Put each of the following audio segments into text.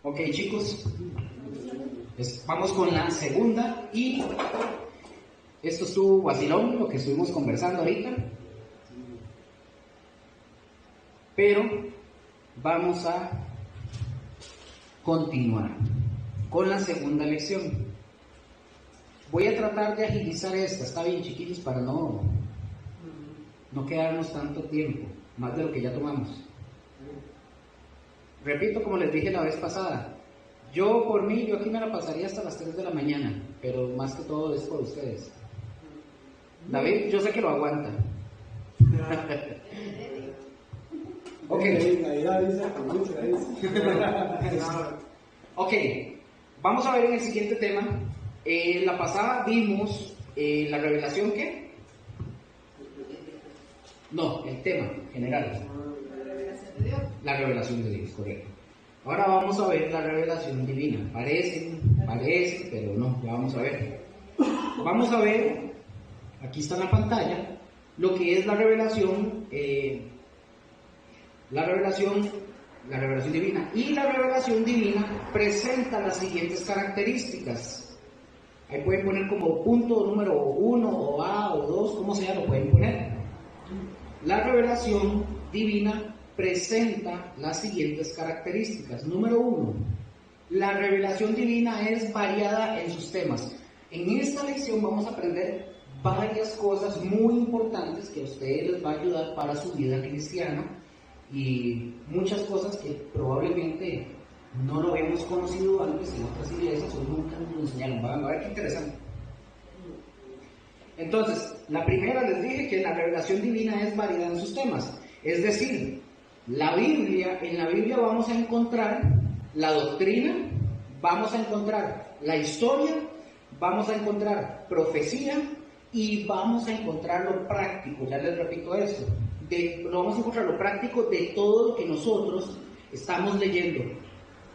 Ok, chicos, vamos con la segunda y esto estuvo vacilón, lo que estuvimos conversando ahorita, pero vamos a continuar con la segunda lección. Voy a tratar de agilizar esta, está bien, chiquillos, para no quedarnos tanto tiempo, más de lo que ya tomamos. Repito, como les dije la vez pasada, yo aquí me la pasaría hasta las 3 de la mañana, pero más que todo es por ustedes. David, yo sé que lo aguanta. Ok. Ok, vamos a ver en el siguiente tema. La pasada vimos la revelación, ¿qué? No, el tema general. La revelación de Dios, correcto. Ahora vamos a ver la revelación divina. Parece, pero no, ya vamos a ver. Vamos a ver, aquí está en la pantalla, lo que es la revelación divina. Y la revelación divina presenta las siguientes características. Ahí pueden poner como punto número 1 o A o 2, como sea, lo pueden poner. La revelación divina presenta las siguientes características. Número 1, la revelación divina es variada en sus temas. En esta lección vamos a aprender varias cosas muy importantes que a ustedes les va a ayudar para su vida cristiana y muchas cosas que probablemente no lo hemos conocido antes en otras iglesias o nunca nos enseñaron. Van a ver qué interesante. Entonces, la primera les dije que la revelación divina es variada en sus temas. Es decir, en la Biblia vamos a encontrar la doctrina, vamos a encontrar la historia, vamos a encontrar profecía y vamos a encontrar lo práctico. Ya les repito esto. Vamos a encontrar lo práctico de todo lo que nosotros estamos leyendo.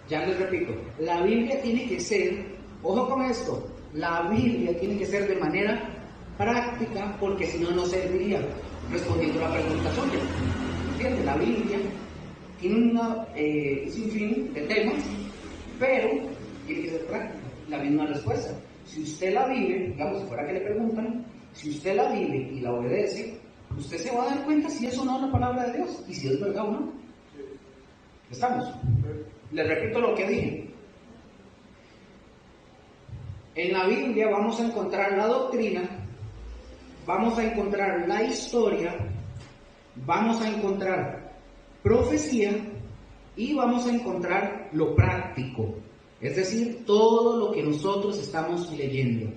Ya les repito, la Biblia tiene que ser, ojo con esto, la Biblia tiene que ser de manera práctica, porque si no, no serviría. Respondiendo a la pregunta suya, ¿entiende? La Biblia tiene un sinfín de temas, pero tiene que ser práctica. La misma respuesta. Si usted la vive, digamos, si fuera que le preguntan, si usted la vive y la obedece, usted se va a dar cuenta si eso no es la palabra de Dios y si es verdad o no. ¿Estamos? Les repito lo que dije. En la Biblia vamos a encontrar la doctrina, vamos a encontrar la historia, vamos a encontrar profecía y vamos a encontrar lo práctico, es decir, todo lo que nosotros estamos leyendo.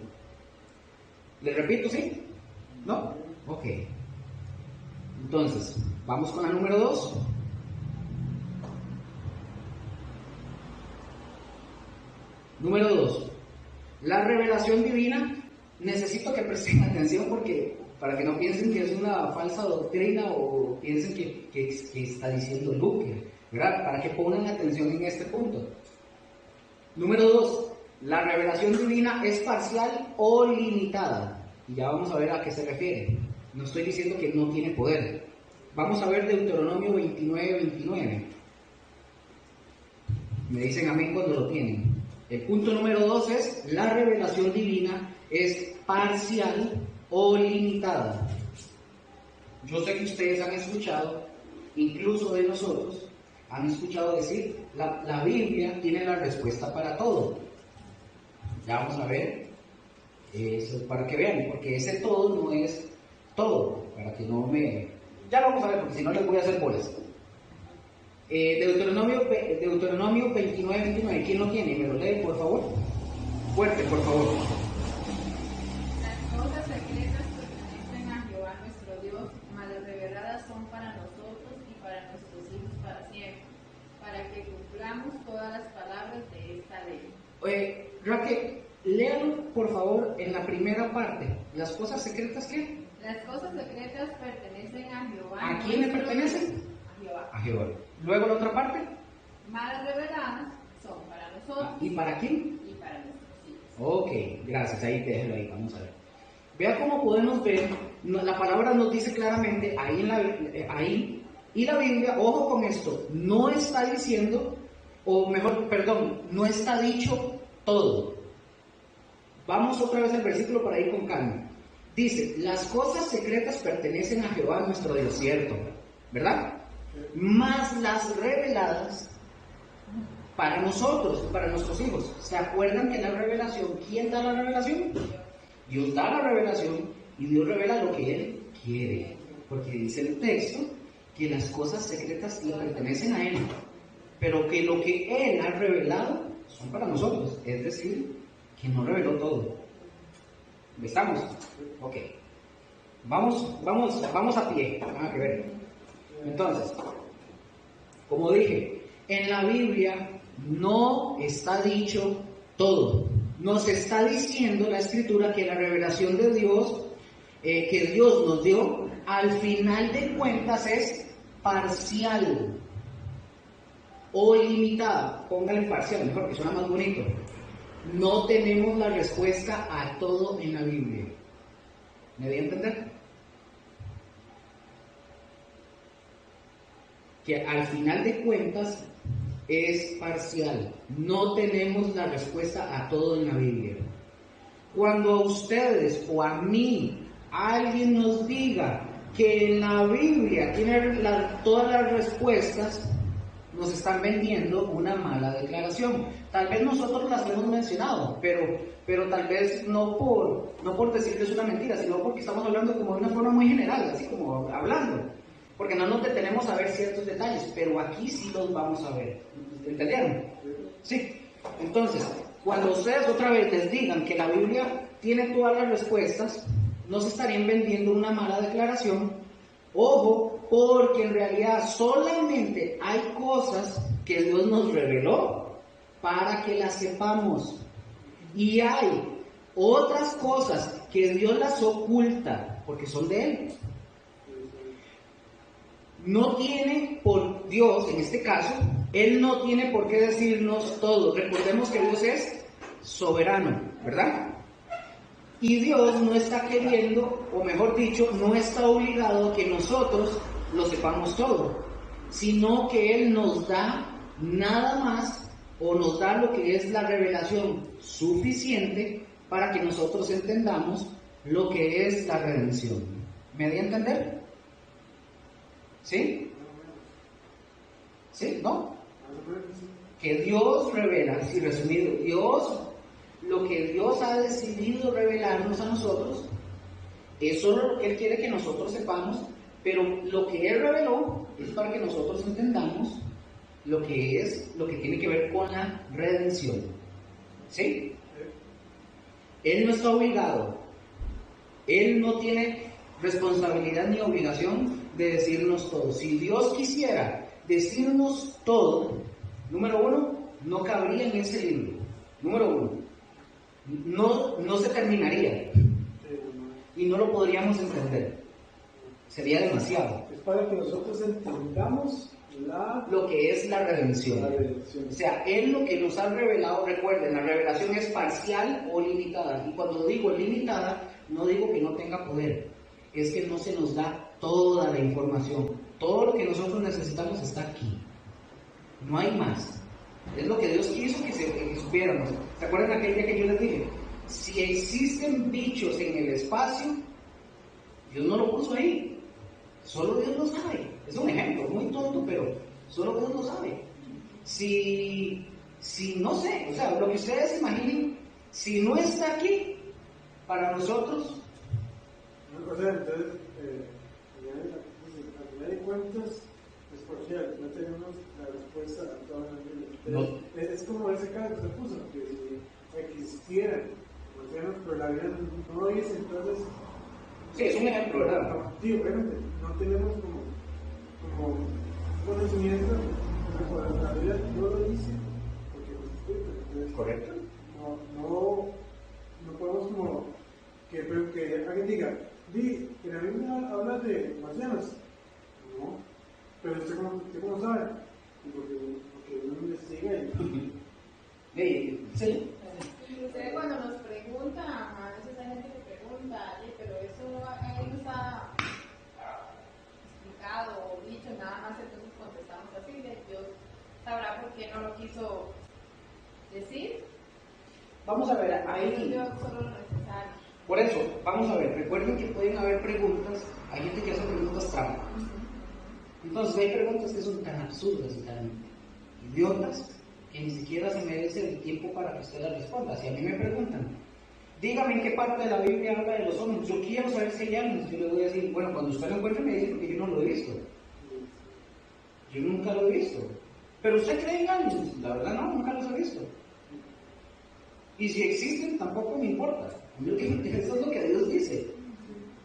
¿Les repito, sí? ¿No? Ok. Entonces, vamos con la número 2. Número 2. La revelación divina. Necesito que presten atención para que no piensen que es una falsa doctrina o piensen que está diciendo Luke, ¿verdad? Para que pongan atención en este punto. Número 2. La revelación divina es parcial o limitada. Y ya vamos a ver a qué se refiere. No estoy diciendo que no tiene poder. Vamos a ver Deuteronomio 29:29. Me dicen amén cuando lo tienen. El punto número 2 es, la revelación divina es parcial o limitada. Yo sé que ustedes han escuchado, incluso de nosotros, han escuchado decir, la Biblia tiene la respuesta para todo. Ya vamos a ver, eso para que vean, porque ese todo no es todo, para que no me... Ya lo vamos a ver, porque si no les voy a hacer bolas. Deuteronomio 29:29, ¿quién lo tiene? ¿Me lo lee, por favor? Fuerte, por favor. Las cosas secretas pertenecen a Jehová nuestro Dios, mas las reveladas son para nosotros y para nuestros hijos para siempre, para que cumplamos todas las palabras de esta ley. Raquel, léalo, por favor, en la primera parte. ¿Las cosas secretas qué? Las cosas secretas pertenecen a Jehová. ¿A quién le pertenecen? A Jehová. A Jehová. Luego la otra parte. Mas las reveladas son para nosotros. ¿Y para quién? Y para nuestros hijos. Ok, gracias, ahí déjelo ahí, vamos a ver. Vea cómo podemos ver, la palabra nos dice claramente, ahí, y la Biblia, ojo con esto, no está diciendo, o mejor, perdón, no está dicho todo. Vamos otra vez al versículo para ir con calma. Dice, las cosas secretas pertenecen a Jehová nuestro Dios, cierto, ¿verdad? Más las reveladas para nosotros, para nuestros hijos. ¿Se acuerdan que la revelación, quién da la revelación? Dios da la revelación y Dios revela lo que Él quiere. Porque dice el texto que las cosas secretas le pertenecen a Él, pero que lo que Él ha revelado son para nosotros. Es decir, que no reveló todo. ¿Estamos? Ok. Vamos a pie. Nada que ver. Entonces, como dije, en la Biblia no está dicho todo. Nos está diciendo la Escritura que la revelación de Dios, que Dios nos dio, al final de cuentas es parcial o ilimitada. Póngale parcial, mejor, que suena más bonito. No tenemos la respuesta a todo en la Biblia. ¿Me voy a entender? Que al final de cuentas es parcial. No tenemos la respuesta a todo en la Biblia. Cuando a ustedes o a mí alguien nos diga que en la Biblia tiene todas las respuestas, nos están vendiendo una mala declaración. Tal vez nosotros las hemos mencionado, pero tal vez no por decir que es una mentira, sino porque estamos hablando como de una forma muy general, así como hablando. Porque no nos detenemos a ver ciertos detalles, pero aquí sí los vamos a ver. ¿Entendieron? Sí. Entonces, cuando ustedes otra vez les digan que la Biblia tiene todas las respuestas, no se estarían vendiendo una mala declaración. Ojo, porque en realidad solamente hay cosas que Dios nos reveló para que las sepamos. Y hay otras cosas que Dios las oculta porque son de Él. No tiene por Dios, en este caso, Él no tiene por qué decirnos todo. Recordemos que Dios es soberano, ¿verdad? Y Dios no está queriendo, o mejor dicho, no está obligado a que nosotros lo sepamos todo, sino que Él nos da nada más, o nos da lo que es la revelación suficiente para que nosotros entendamos lo que es la redención. ¿Me di a entender? ¿Sí? ¿Sí? ¿No? Que Dios revela, así resumido, lo que Dios ha decidido revelarnos a nosotros es solo lo que Él quiere que nosotros sepamos, pero lo que Él reveló es para que nosotros entendamos lo que tiene que ver con la redención. ¿Sí? Él no está obligado, Él no tiene responsabilidad ni obligación de decirnos todo. Si Dios quisiera decirnos todo, número uno, no cabría en ese libro. Número uno, no se terminaría y no lo podríamos entender. Sería demasiado. Es para que nosotros entendamos lo que es la redención. O sea, Él lo que nos ha revelado, recuerden, la revelación es parcial o limitada. Y cuando digo limitada, no digo que no tenga poder. Es que no se nos da toda la información. Todo lo que nosotros necesitamos está aquí. No hay más. Es lo que Dios quiso que supiéramos. ¿Se acuerdan aquel día que yo les dije? Si existen bichos en el espacio, Dios no lo puso ahí. Solo Dios lo sabe. Es un ejemplo muy tonto, pero solo Dios lo sabe. Si no sé, o sea, lo que ustedes imaginen, si no está aquí, para nosotros... O sea, entonces, al final de cuentas, es parcial. No tenemos la respuesta a todas las Biblias. Es como ese caso que se puso, que si existieran, pero la Biblia no lo dice, entonces... Sí, es un ejemplo, ¿verdad? Sí, obviamente, no tenemos como conocimiento, la Biblia no lo dice, porque no es escrito. Entonces, correcto. No podemos como que alguien diga, que la Biblia habla de marcianos. No, pero usted cómo sabe, porque uno investiga y... Sí. Ustedes cuando nos preguntan, a veces hay gente que pregunta, pero eso ahí no está explicado o dicho, nada más entonces contestamos así, Dios sabrá por qué no lo quiso decir, Vamos a ver, Dios ahí. dio solo lo necesario. Por eso, vamos a ver, recuerden que pueden haber preguntas, hay gente que hace preguntas trampa. Entonces hay preguntas que son tan absurdas y tan idiotas que ni siquiera se merece el tiempo para que usted las responda. Si a mí me preguntan, dígame en qué parte de la Biblia habla de los hombres, yo quiero saber si hay aliens, yo le voy a decir, bueno, cuando usted lo encuentre me dice porque yo no lo he visto. Yo nunca lo he visto. Pero usted cree en aliens, la verdad no, nunca los he visto. Y si existen, tampoco me importa. Eso es lo que Dios dice.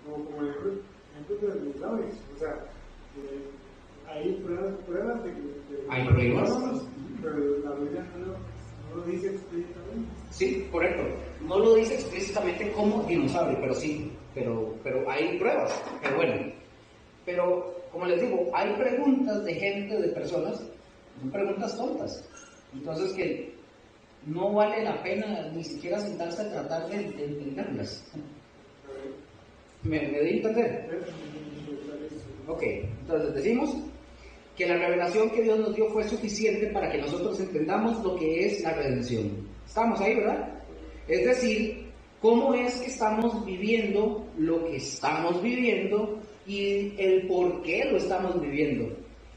Como ejemplo de los labios, o sea, hay pruebas de que... Hay pruebas. Pero la Biblia no lo dice explícitamente. Sí, correcto. No lo dice explícitamente como dinosaurio, pero sí. Pero hay pruebas. Pero bueno. Pero, como les digo, hay preguntas de gente, de personas, son preguntas tontas. Entonces que no vale la pena ni siquiera sentarse a tratar de entenderlas. ¿Me di a entender? Ok, entonces decimos que la revelación que Dios nos dio fue suficiente para que nosotros entendamos lo que es la redención. Estamos ahí, ¿verdad? Es decir, cómo es que estamos viviendo lo que estamos viviendo y el por qué lo estamos viviendo,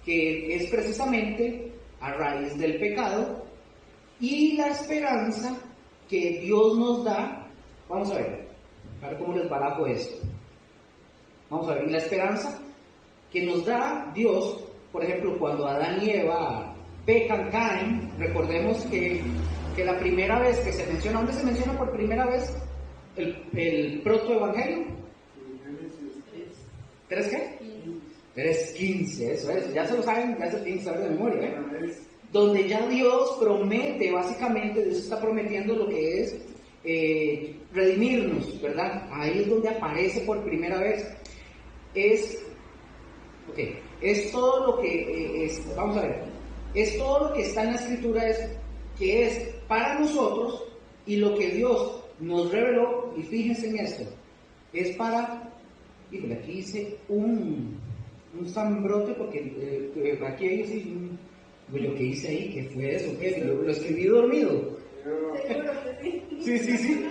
que es precisamente a raíz del pecado y la esperanza que Dios nos da. Vamos a ver cómo les barajo esto. Vamos a ver, y la esperanza que nos da Dios, por ejemplo, cuando Adán y Eva pecan, caen, recordemos que la primera vez que se menciona, ¿dónde se menciona por primera vez el protoevangelio? ¿3 qué? 3:15, eso es, ya se lo saben, ya se tienen que saber de memoria, ¿eh? Donde ya Dios promete, básicamente, Dios está prometiendo lo que es redimirnos, ¿verdad? Ahí es donde aparece por primera vez. Es todo lo que, vamos a ver, es todo lo que está en la Escritura, que es para nosotros, y lo que Dios nos reveló, y fíjense en esto, es para, híjole, aquí hice un zambrote, porque aquí hay así, lo que hice ahí, ¿qué fue eso? ¿Qué? Lo escribí dormido. Seguro que sí. Sí.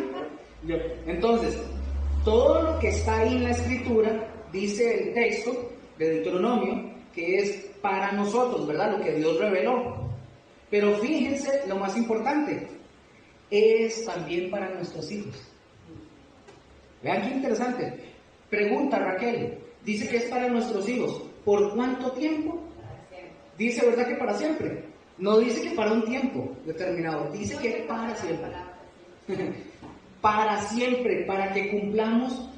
Entonces, todo lo que está ahí en la Escritura, dice el texto de Deuteronomio, que es para nosotros, ¿verdad? Lo que Dios reveló. Pero fíjense, lo más importante, es también para nuestros hijos. Vean qué interesante. Pregunta Raquel, dice que es para nuestros hijos. ¿Por cuánto tiempo? Dice, ¿verdad que para siempre? No dice que para un tiempo determinado, dice que para siempre. Para siempre, para que cumplamos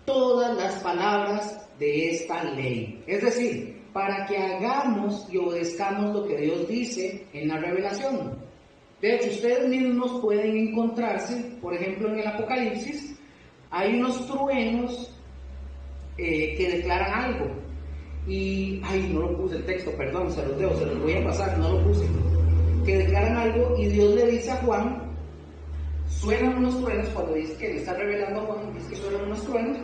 todas las palabras de esta ley. Es decir, para que hagamos y obedezcamos lo que Dios dice en la revelación. De hecho, ustedes mismos pueden encontrarse, por ejemplo, en el Apocalipsis, hay unos truenos que declaran algo. Y, no lo puse el texto, perdón, se los voy a pasar, no lo puse. Que declaran algo y Dios le dice a Juan, suenan unos truenos, cuando dice que le está revelando a Juan, dice que suenan unos truenos,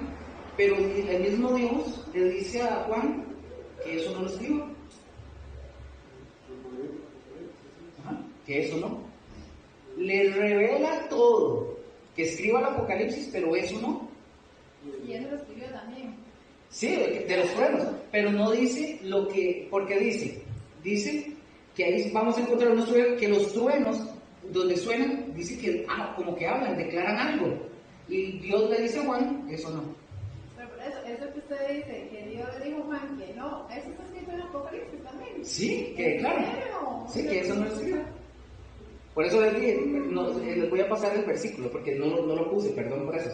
pero el mismo Dios le dice a Juan que eso no lo escriba. Que eso no. Le revela todo, que escriba el Apocalipsis, pero eso no. Y eso lo escribió también. Sí, de los truenos, pero no dice lo que, porque dice que ahí vamos a encontrar unos truenos, que los truenos donde suenan, dice que como que hablan, declaran algo, y Dios le dice a Juan, eso no. Pero por eso que usted dice, que Dios le dijo a Juan que no, eso está escrito en Apocalipsis también. Sí, que claro, sí, que eso no es escrito. Por eso les dije, les voy a pasar el versículo, porque no lo puse, perdón por eso.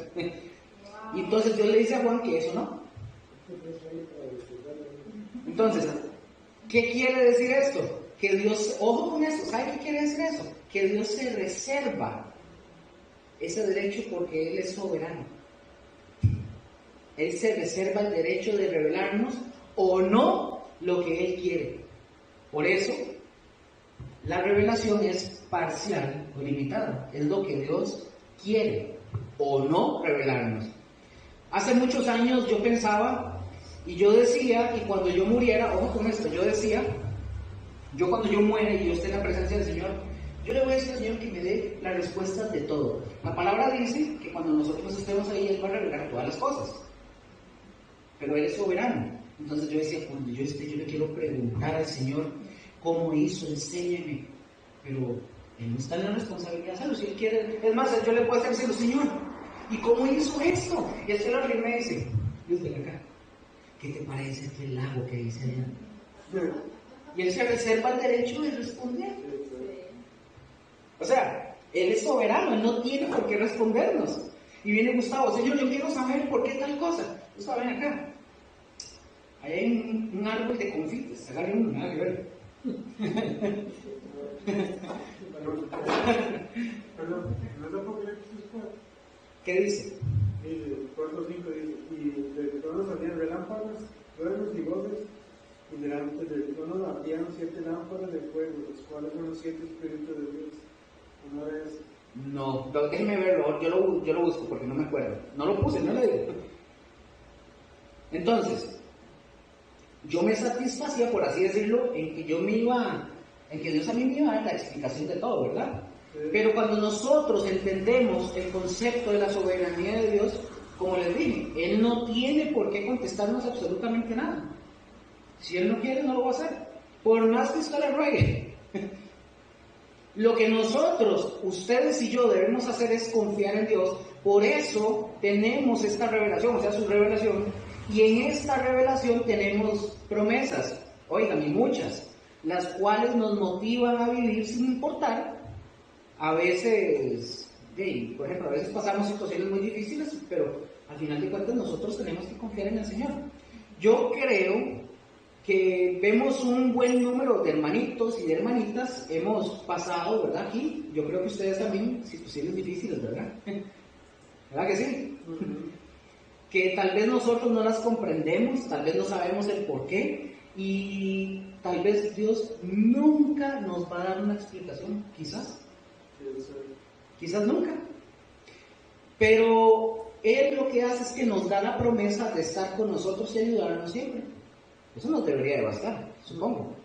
Y entonces Dios le dice a Juan que eso no. Entonces, ¿qué quiere decir esto? Que Dios, ojo con esto, ¿sabe qué quiere decir eso? Que Dios se reserva ese derecho porque Él es soberano. Él se reserva el derecho de revelarnos o no lo que Él quiere. Por eso, la revelación es parcial o limitada. Es lo que Dios quiere o no revelarnos. Hace muchos años yo pensaba y yo decía, y cuando yo muriera, ojo con esto, yo decía, yo cuando yo muera y yo esté en la presencia del Señor, Yo le voy a decir al Señor que me dé las respuestas de todo. La palabra dice que cuando nosotros estemos ahí, Él va a revelar todas las cosas. Pero Él es soberano. Entonces yo decía, cuando yo esté, yo le quiero preguntar al Señor cómo hizo, enséñeme. Pero Él no está en la responsabilidad de hacerlo. Si Él quiere, es más, yo le puedo decir, Señor, ¿y cómo hizo esto? Y el Señor me dice, Dios de acá, ¿qué te parece este lago que dice allá? Y Él se reserva el derecho de responder. O sea, Él es soberano, Él no tiene por qué respondernos. Y viene Gustavo, Señor, yo quiero saber por qué tal cosa. Gustavo, ven acá. Ahí hay un árbol de confites, agarren uno, nada que ver. Perdón, ¿no es Apocalipsis 4? ¿Qué dice? Dice, 4:5 dice, y del trono salían relámpagos, truenos y voces, y delante del trono ardían 7 lámparas de fuego, los cuales son los 7 espíritus de Dios. Una vez. No, déjeme verlo, yo lo busco porque no me acuerdo. No lo puse, no lo digo. Entonces, yo me satisfacía, por así decirlo, en que Dios a mí me iba a dar la explicación de todo, ¿verdad? Sí. Pero cuando nosotros entendemos el concepto de la soberanía de Dios, como les dije, Él no tiene por qué contestarnos absolutamente nada. Si Él no quiere, no lo va a hacer. Por más que usted le ruegue. Lo que nosotros, ustedes y yo, debemos hacer es confiar en Dios. Por eso tenemos esta revelación, o sea, su revelación. Y en esta revelación tenemos promesas, oigan, y muchas, las cuales nos motivan a vivir sin importar. A veces, por ejemplo, a veces pasamos situaciones muy difíciles, pero al final de cuentas nosotros tenemos que confiar en el Señor. Yo creo que vemos un buen número de hermanitos y de hermanitas, hemos pasado, ¿verdad? Aquí, yo creo que ustedes también, situaciones difíciles, ¿verdad? ¿Verdad que sí? Que tal vez nosotros no las comprendemos, tal vez no sabemos el por qué, y tal vez Dios nunca nos va a dar una explicación, quizás nunca. Pero Él lo que hace es que nos da la promesa de estar con nosotros y ayudarnos siempre. Eso nos debería de bastar, supongo.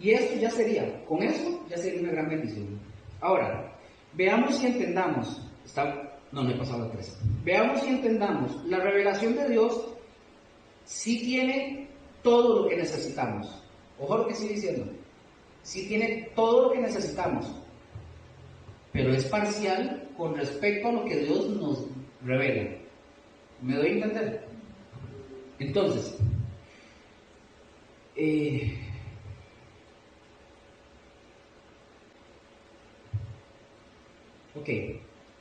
Y esto ya sería, con eso ya sería una gran bendición. Ahora, veamos y entendamos, no me he pasado a 3. Veamos y entendamos, la revelación de Dios sí tiene todo lo que necesitamos. Ojo lo que estoy diciendo. Sí tiene todo lo que necesitamos, pero es parcial con respecto a lo que Dios nos revela. ¿Me doy a entender? Entonces, ok,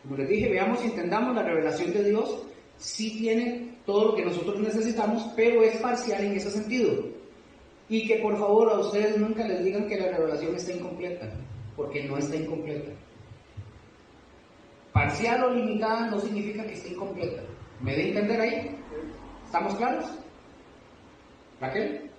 como les dije, veamos y entendamos, la revelación de Dios sí tiene todo lo que nosotros necesitamos, pero es parcial en ese sentido. Y que por favor a ustedes nunca les digan que la revelación está incompleta, porque no está incompleta. Parcial o limitada no significa que esté incompleta. ¿Me doy a entender ahí? ¿Estamos claros? ¿Raquel?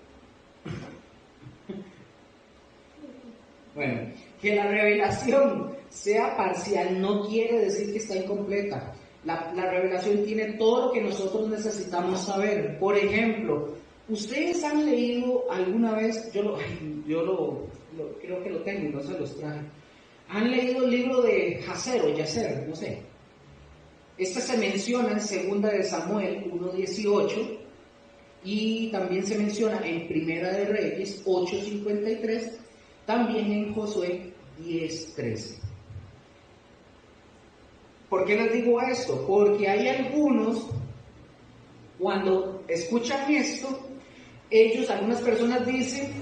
Bueno, que la revelación sea parcial no quiere decir que está incompleta. La revelación tiene todo lo que nosotros necesitamos saber. Por ejemplo, ¿ustedes han leído alguna vez? Yo creo que lo tengo, no se los traje. ¿Han leído el libro de Jacer o Yacer? No sé. Este se menciona en 2 de Samuel 1:18 y también se menciona en 1 de Reyes 8:53, también en Josué 10:13. ¿Por qué les digo esto? Porque hay algunos, cuando escuchan esto, algunas personas dicen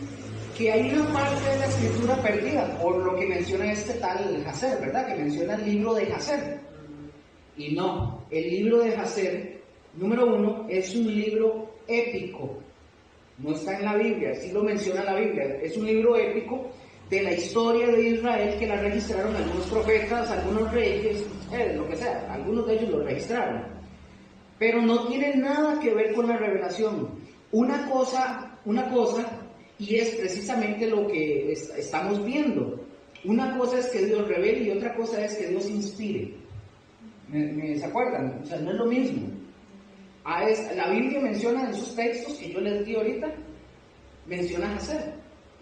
que hay una parte de la escritura perdida, por lo que menciona este tal Jacer, ¿verdad? Que menciona el libro de Jacer. Y no, el libro de Jacer, número 1, es un libro épico. No está en la Biblia, sí lo menciona la Biblia. Es un libro épico de la historia de Israel que la registraron algunos profetas, algunos reyes, lo que sea, algunos de ellos lo registraron. Pero no tiene nada que ver con la revelación. Una cosa, y es precisamente lo que estamos viendo. Una cosa es que Dios revele y otra cosa es que Dios inspire. ¿Se acuerdan? O sea, no es lo mismo. La Biblia menciona en sus textos que yo les di ahorita, menciona a Jacer.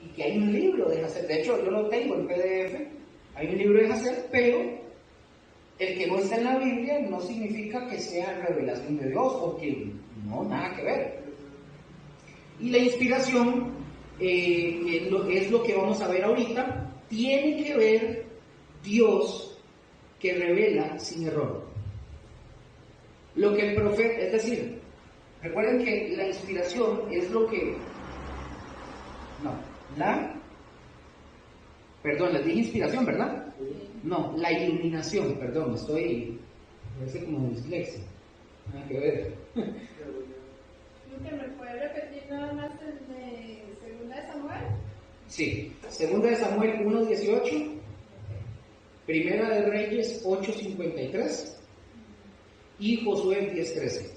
y que hay un libro de Hazel. De hecho, yo lo tengo en PDF, hay un libro de Hazel, pero el que no está en la Biblia no significa que sea revelación de Dios, o que no, nada que ver. Y la inspiración, que es lo que vamos a ver ahorita, tiene que ver Dios que revela sin error. Lo que el profeta, es decir, recuerden que la inspiración es lo que... Perdón, les dije inspiración, ¿verdad? No, la iluminación, perdón, parece como dislexia. Nada que ver. ¿Me puede repetir nada más el de 2 Samuel? Sí, 2 Samuel 1:18, Primera de Reyes 8:53 y Josué 10:13.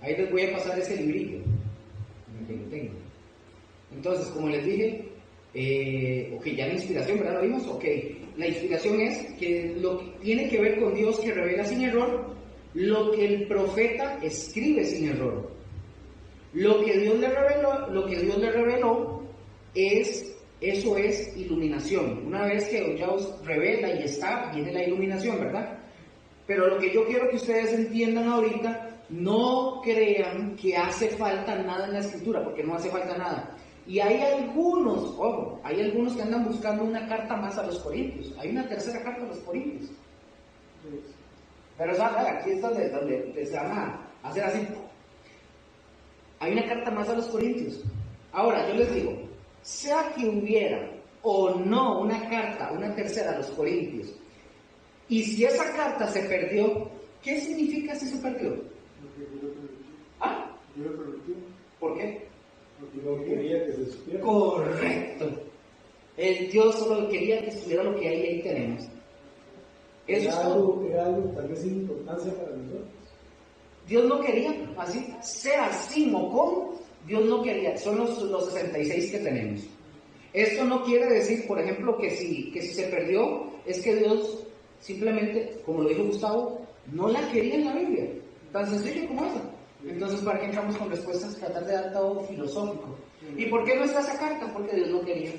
Ahí les voy a pasar ese librito, que lo tengo. Entonces, como les dije, ya la inspiración, ¿verdad? ¿Lo vimos? La inspiración es que lo que tiene que ver con Dios que revela sin error, lo que el profeta escribe sin error. Lo que Dios le reveló eso es iluminación. Una vez que Dios revela y está, viene la iluminación, ¿verdad? Pero lo que yo quiero que ustedes entiendan ahorita, no crean que hace falta nada en la escritura, porque no hace falta nada. Y hay algunos que andan buscando una carta más a los Corintios. Hay una tercera carta a los Corintios. Pero aquí es donde se van a hacer así. Hay una carta más a los Corintios. Ahora, yo les digo, sea que hubiera o no una carta, una tercera a los Corintios, y si esa carta se perdió, ¿qué significa si se perdió? ¿Ah? ¿Por qué? Porque no quería que se supiera. Correcto. El Dios solo quería que estuviera lo que ahí tenemos. Eso es todo. Era algo tal vez sin importancia para nosotros. Dios no quería, así, sea sin o con, Dios no quería. Son los 66 que tenemos. Esto no quiere decir, por ejemplo, que si se perdió, es que Dios simplemente, como lo dijo Gustavo, no la quería en la Biblia. Tan sencillo como eso. Entonces, ¿para qué entramos con respuestas? Tratar de dar todo filosófico. ¿Y por qué no está esa carta? Porque Dios no quería.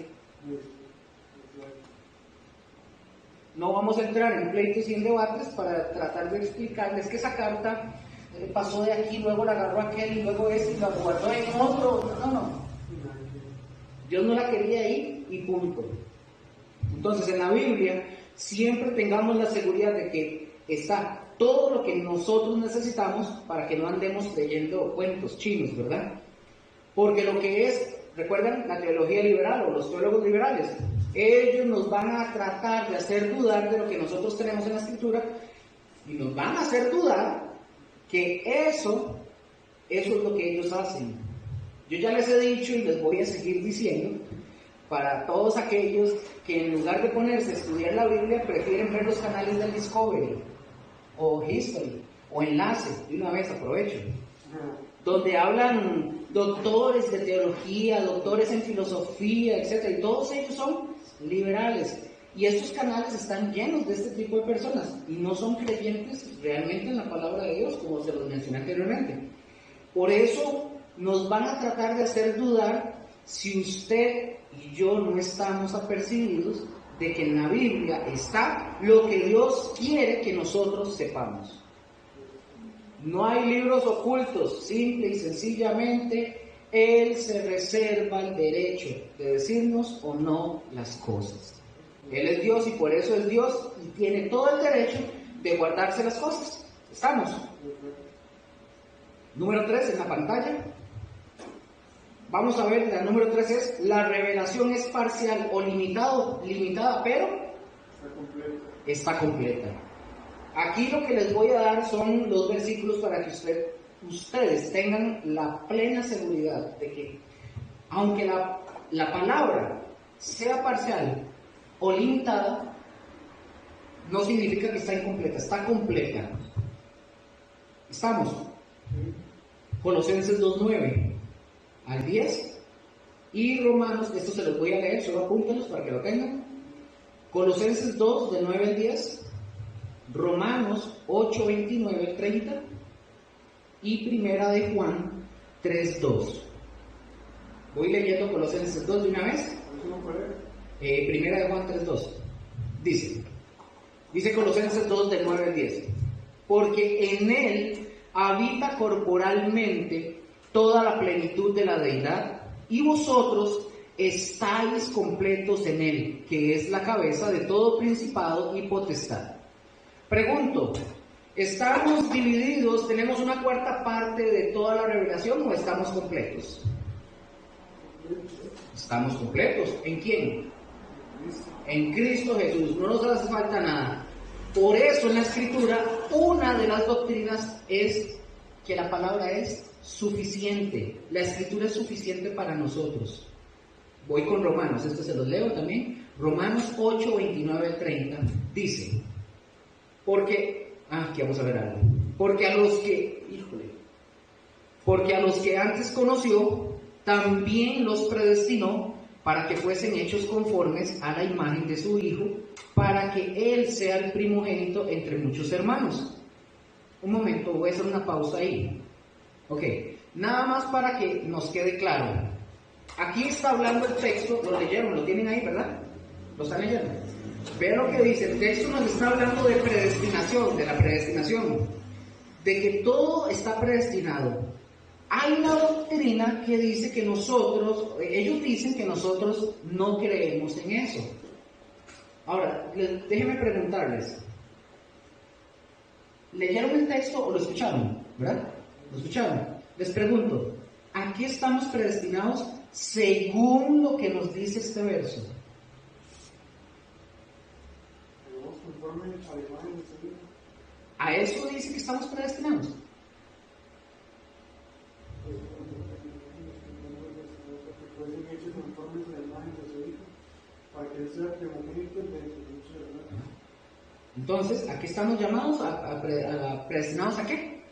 No vamos a entrar en pleitos y en debates para tratar de explicarles que esa carta pasó de aquí, luego la agarró aquel y luego ese y la guardó en otro. No. Dios no la quería ahí y punto. Entonces, en la Biblia siempre tengamos la seguridad de que está todo lo que nosotros necesitamos para que no andemos leyendo cuentos chinos, ¿verdad? Porque lo que es, ¿recuerdan la teología liberal o los teólogos liberales? Ellos nos van a tratar de hacer dudar de lo que nosotros tenemos en la Escritura y nos van a hacer dudar que eso es lo que ellos hacen. Yo ya les he dicho y les voy a seguir diciendo, para todos aquellos que en lugar de ponerse a estudiar la Biblia prefieren ver los canales del Discovery o History o Enlace, de una vez aprovecho, donde hablan doctores de teología, doctores en filosofía, etc. Y todos ellos son liberales. Y estos canales están llenos de este tipo de personas y no son creyentes realmente en la palabra de Dios, como se los mencioné anteriormente. Por eso nos van a tratar de hacer dudar si usted y yo no estamos apercibidos de que en la Biblia está lo que Dios quiere que nosotros sepamos. No hay libros ocultos, simple y sencillamente Él se reserva el derecho de decirnos o no las cosas. Él es Dios y por eso es Dios y tiene todo el derecho de guardarse las cosas. ¿Estamos? Número 3 en la pantalla. Vamos a ver, la número 3 es: la revelación es parcial o limitada, pero está completa. Aquí lo que les voy a dar son los versículos para que ustedes tengan la plena seguridad de que, aunque la palabra sea parcial o limitada, no significa que está incompleta, está completa. ¿Estamos? Colosenses 2:9 al 10 y Romanos, esto se los voy a leer, solo apúntenlos para que lo tengan. Colosenses 2 del 9 al 10, Romanos 8, 29 al 30 y Primera de Juan 3:2. Voy leyendo Colosenses 2 de una vez. ¿Eso no puede? Primera de Juan 3:2. Dice Colosenses 2 del 9 al 10. Porque en él habita corporalmente toda la plenitud de la deidad, y vosotros estáis completos en él, que es la cabeza de todo principado y potestad. Pregunto, ¿estamos divididos, tenemos una cuarta parte de toda la revelación o estamos completos? Estamos completos. ¿En quién? En Cristo Jesús. No nos hace falta nada. Por eso en la Escritura una de las doctrinas es que la palabra es suficiente. La Escritura es suficiente para nosotros. Voy con Romanos, esto se los leo también. Romanos 8, 29 al 30 dice, aquí vamos a ver algo. Porque a los que antes conoció, también los predestinó para que fuesen hechos conformes a la imagen de su Hijo, para que Él sea el primogénito entre muchos hermanos. Un momento, voy a hacer una pausa ahí. Ok, nada más para que nos quede claro. Aquí está hablando el texto, lo leyeron, lo tienen ahí, ¿verdad? ¿Lo están leyendo? Vean lo que dice, el texto nos está hablando de predestinación, de la predestinación, de que todo está predestinado. Hay una doctrina que dice que ellos dicen que nosotros no creemos en eso. Ahora, déjenme preguntarles, ¿leyeron el texto o lo escucharon? ¿Verdad? ¿Lo escucharon? Les pregunto, ¿a qué estamos predestinados según lo que nos dice este verso? ¿A eso dice que estamos predestinados? Entonces, ¿a qué estamos llamados? ¿Predestinados a qué?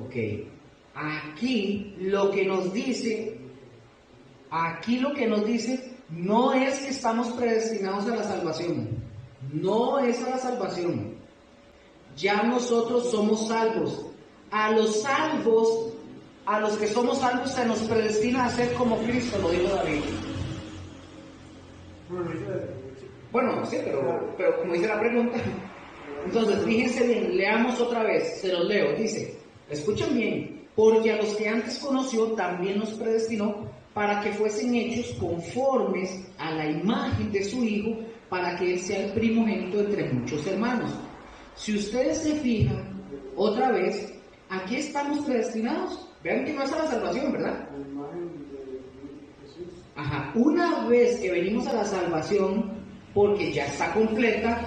Ok. Aquí lo que nos dice no es que estamos predestinados a la salvación. No es a la salvación. Ya nosotros somos salvos. A los salvos, a los que somos salvos, se nos predestina a ser como Cristo, lo dijo David. Bueno, sí, pero como dice la pregunta. Entonces, fíjense bien, leamos otra vez, se los leo. Dice, escuchen bien, porque a los que antes conoció también los predestinó para que fuesen hechos conformes a la imagen de su Hijo, para que Él sea el primogénito entre muchos hermanos. Si ustedes se fijan, otra vez, ¿a qué estamos predestinados? Vean que no es a la salvación, ¿verdad? Ajá, una vez que venimos a la salvación, porque ya está completa,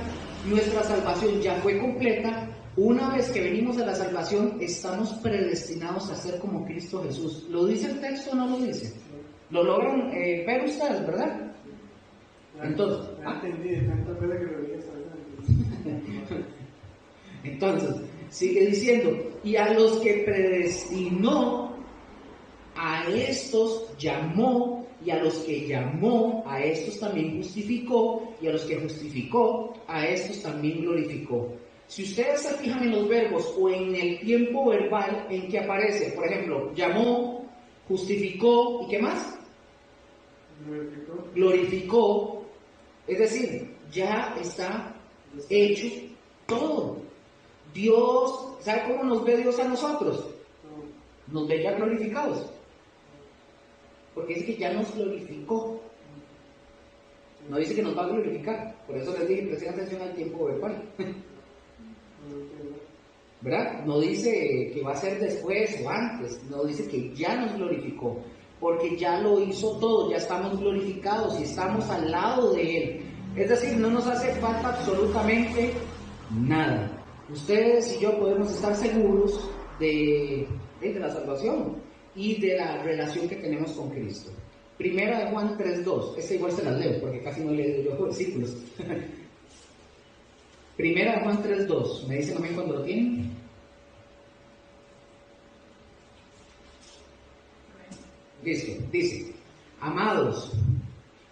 nuestra salvación ya fue completa, una vez que venimos a la salvación, estamos predestinados a ser como Cristo Jesús. ¿Lo dice el texto o no lo dice? ¿Lo logran ver ustedes, verdad? Entonces, sigue diciendo, y a los que predestinó, a estos llamó, y a los que llamó, a estos también justificó, y a los que justificó, a estos también glorificó. Si ustedes se fijan en los verbos o en el tiempo verbal en que aparece, por ejemplo, llamó, justificó, ¿y qué más? Glorificó. Es decir, ya está hecho todo. Dios, ¿sabe cómo nos ve Dios a nosotros? Nos ve ya glorificados. Porque dice que ya nos glorificó. No dice que nos va a glorificar. Por eso les dije, presten atención al tiempo verbal. ¿Verdad? No dice que va a ser después o antes. No, dice que ya nos glorificó. Porque ya lo hizo todo. Ya estamos glorificados y estamos al lado de Él. Es decir, no nos hace falta absolutamente nada. Ustedes y yo podemos estar seguros de la salvación y de la relación que tenemos con Cristo. Primera de Juan 3:2. Esta igual se las leo porque casi no leo yo versículos. Primera de Juan 3:2. ¿Me dicen también cuando lo tienen? Dice, amados,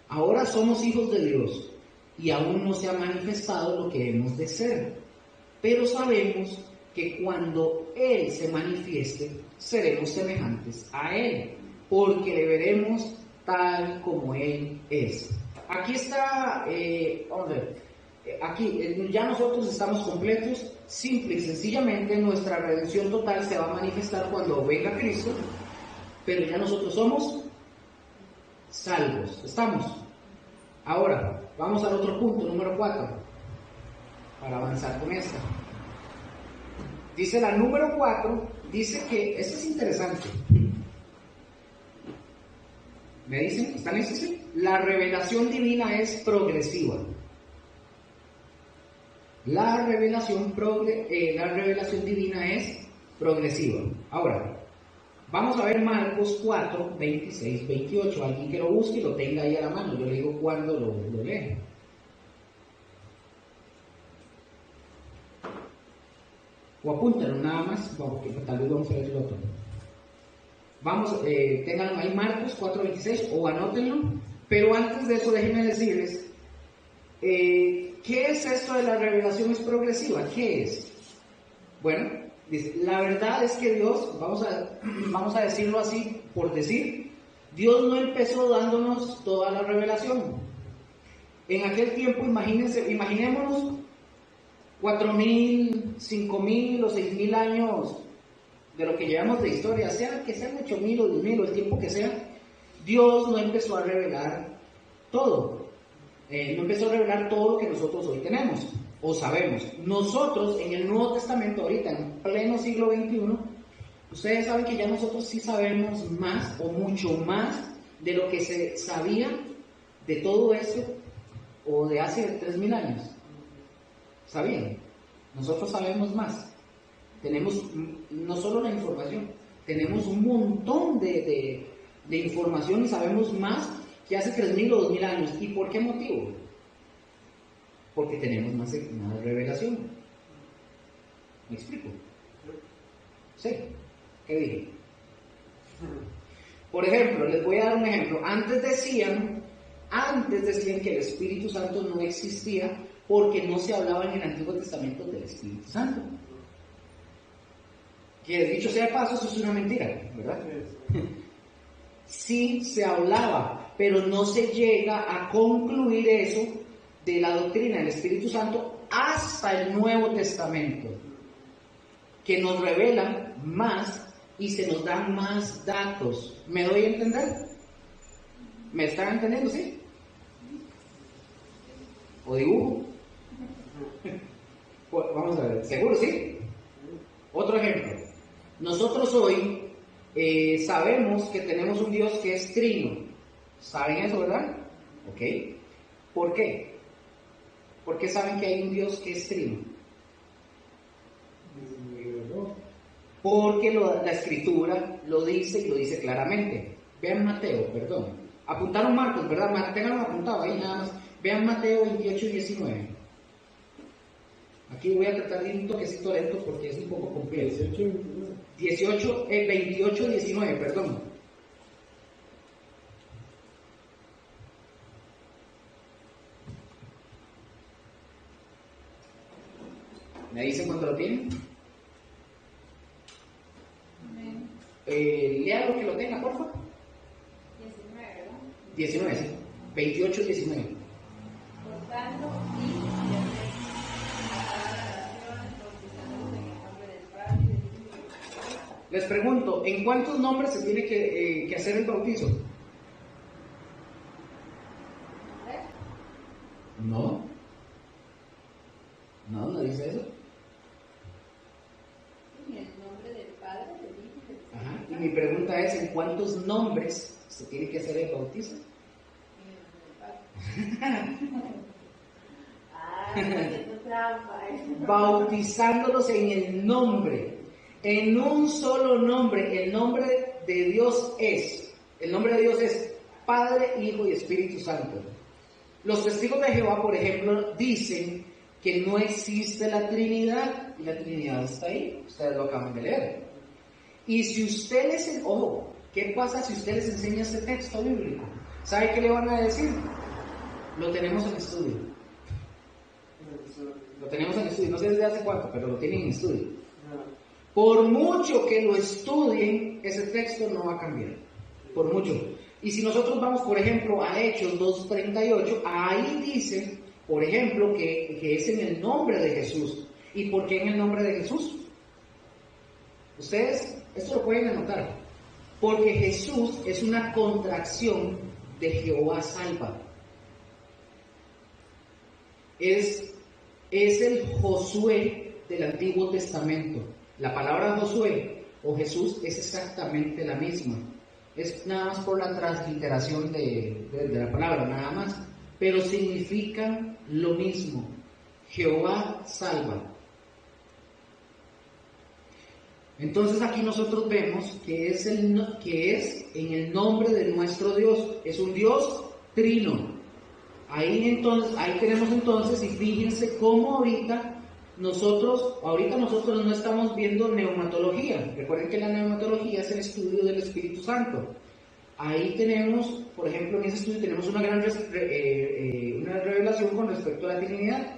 ahora somos hijos de Dios y aún no se ha manifestado lo que hemos de ser, pero sabemos que cuando Él se manifieste, seremos semejantes a Él, porque le veremos tal como Él es. Aquí está, aquí ya nosotros estamos completos, simple y sencillamente nuestra redención total se va a manifestar cuando venga Cristo, pero ya nosotros somos salvos, ¿estamos? Ahora, vamos al otro punto, número 4, para avanzar con esta. Dice la número 4, dice que, esto es interesante. ¿Me dicen? ¿Están listos? La revelación divina es progresiva. La revelación divina es progresiva. Ahora, vamos a ver Marcos 4, 26, 28. Alguien que lo busque y lo tenga ahí a la mano. Yo le digo cuando lo lee. O apúntalo nada más, porque tal vez vamos a ver el otro. Vamos, tengan ahí Marcos 4:26 o anótenlo, pero antes de eso déjenme decirles, ¿qué es esto de la revelación es progresiva? ¿Qué es? Bueno, dice, la verdad es que Dios, vamos a decirlo así, por decir, Dios no empezó dándonos toda la revelación. En aquel tiempo, imaginémonos 4.000, 5.000 o 6.000 años de lo que llevamos de historia, sea que sean 8.000 o 10.000 o el tiempo que sea, Dios no empezó a revelar todo. No empezó a revelar todo lo que nosotros hoy tenemos o sabemos. Nosotros en el Nuevo Testamento, ahorita en pleno siglo XXI, ustedes saben que ya nosotros sí sabemos más o mucho más de lo que se sabía de todo esto o de hace 3.000 años. ¿Sabían? Nosotros sabemos más. Tenemos no solo la información, tenemos un montón de información y sabemos más que hace 3.000 o 2.000 años. ¿Y por qué motivo? Porque tenemos más revelación. ¿Me explico? ¿Sí? ¿Qué dije? Por ejemplo, les voy a dar un ejemplo. Antes decían que el Espíritu Santo no existía porque no se hablaba en el Antiguo Testamento del Espíritu Santo. Que dicho sea de paso, eso es una mentira, ¿verdad? Sí se hablaba, pero no se llega a concluir eso de la doctrina del Espíritu Santo hasta el Nuevo Testamento, que nos revelan más y se nos dan más datos. ¿Me doy a entender? ¿Me están entendiendo, sí? ¿O dibujo? Pues, vamos a ver, ¿seguro, sí? Otro ejemplo. Nosotros hoy sabemos que tenemos un Dios que es trino. ¿Saben eso, verdad? ¿Ok? ¿Por qué? ¿Por qué saben que hay un Dios que es trino? Porque la Escritura lo dice y lo dice claramente. Vean Mateo, perdón. Apuntaron Marcos, ¿verdad? Ténganlo apuntado ahí nada más. Vean Mateo 28 y 19. Aquí voy a tratar de ir un toquecito lento porque es un poco complejo. 28 y 19, perdón. ¿Me dicen cuando lo tienen? Lea lo que lo tenga, por favor. 19, ¿verdad? 19, sí. 28 y 19. Por tanto, Les pregunto, ¿en cuántos nombres se tiene que hacer el bautizo? No. No dice eso. En el nombre del Padre, del Hijo y del Espíritu. Ajá. Y mi pregunta es, ¿en cuántos nombres se tiene que hacer el bautizo? En el nombre del Padre. Haciendo trampa. Bautizándolos en el nombre. En un solo nombre. El nombre de Dios es. El nombre de Dios es Padre, Hijo y Espíritu Santo. Los testigos de Jehová, por ejemplo, dicen que no existe la Trinidad. Y la Trinidad está ahí. Ustedes lo acaban de leer. Y si ustedes, ojo, ¿qué pasa si ustedes les enseñan este texto bíblico? ¿Sabe qué le van a decir? Lo tenemos en estudio. Lo tenemos en estudio. No sé desde hace cuánto, pero lo tienen en estudio. Por mucho que lo estudien, ese texto no va a cambiar. Por mucho. Y si nosotros vamos, por ejemplo, a Hechos 2:38, ahí dice, por ejemplo, que es en el nombre de Jesús. ¿Y por qué en el nombre de Jesús? Ustedes, esto lo pueden anotar. Porque Jesús es una contracción de Jehová salva. Es el Josué del Antiguo Testamento. La palabra Josué o Jesús es exactamente la misma. Es nada más por la transliteración de la palabra, nada más. Pero significan lo mismo. Jehová salva. Entonces aquí nosotros vemos que es en el nombre de nuestro Dios. Es un Dios trino. Ahí tenemos entonces, y fíjense cómo ahorita nosotros no estamos viendo neumatología. Recuerden que la neumatología es el estudio del Espíritu Santo. Ahí tenemos, por ejemplo, en ese estudio tenemos una gran una revelación con respecto a la Trinidad.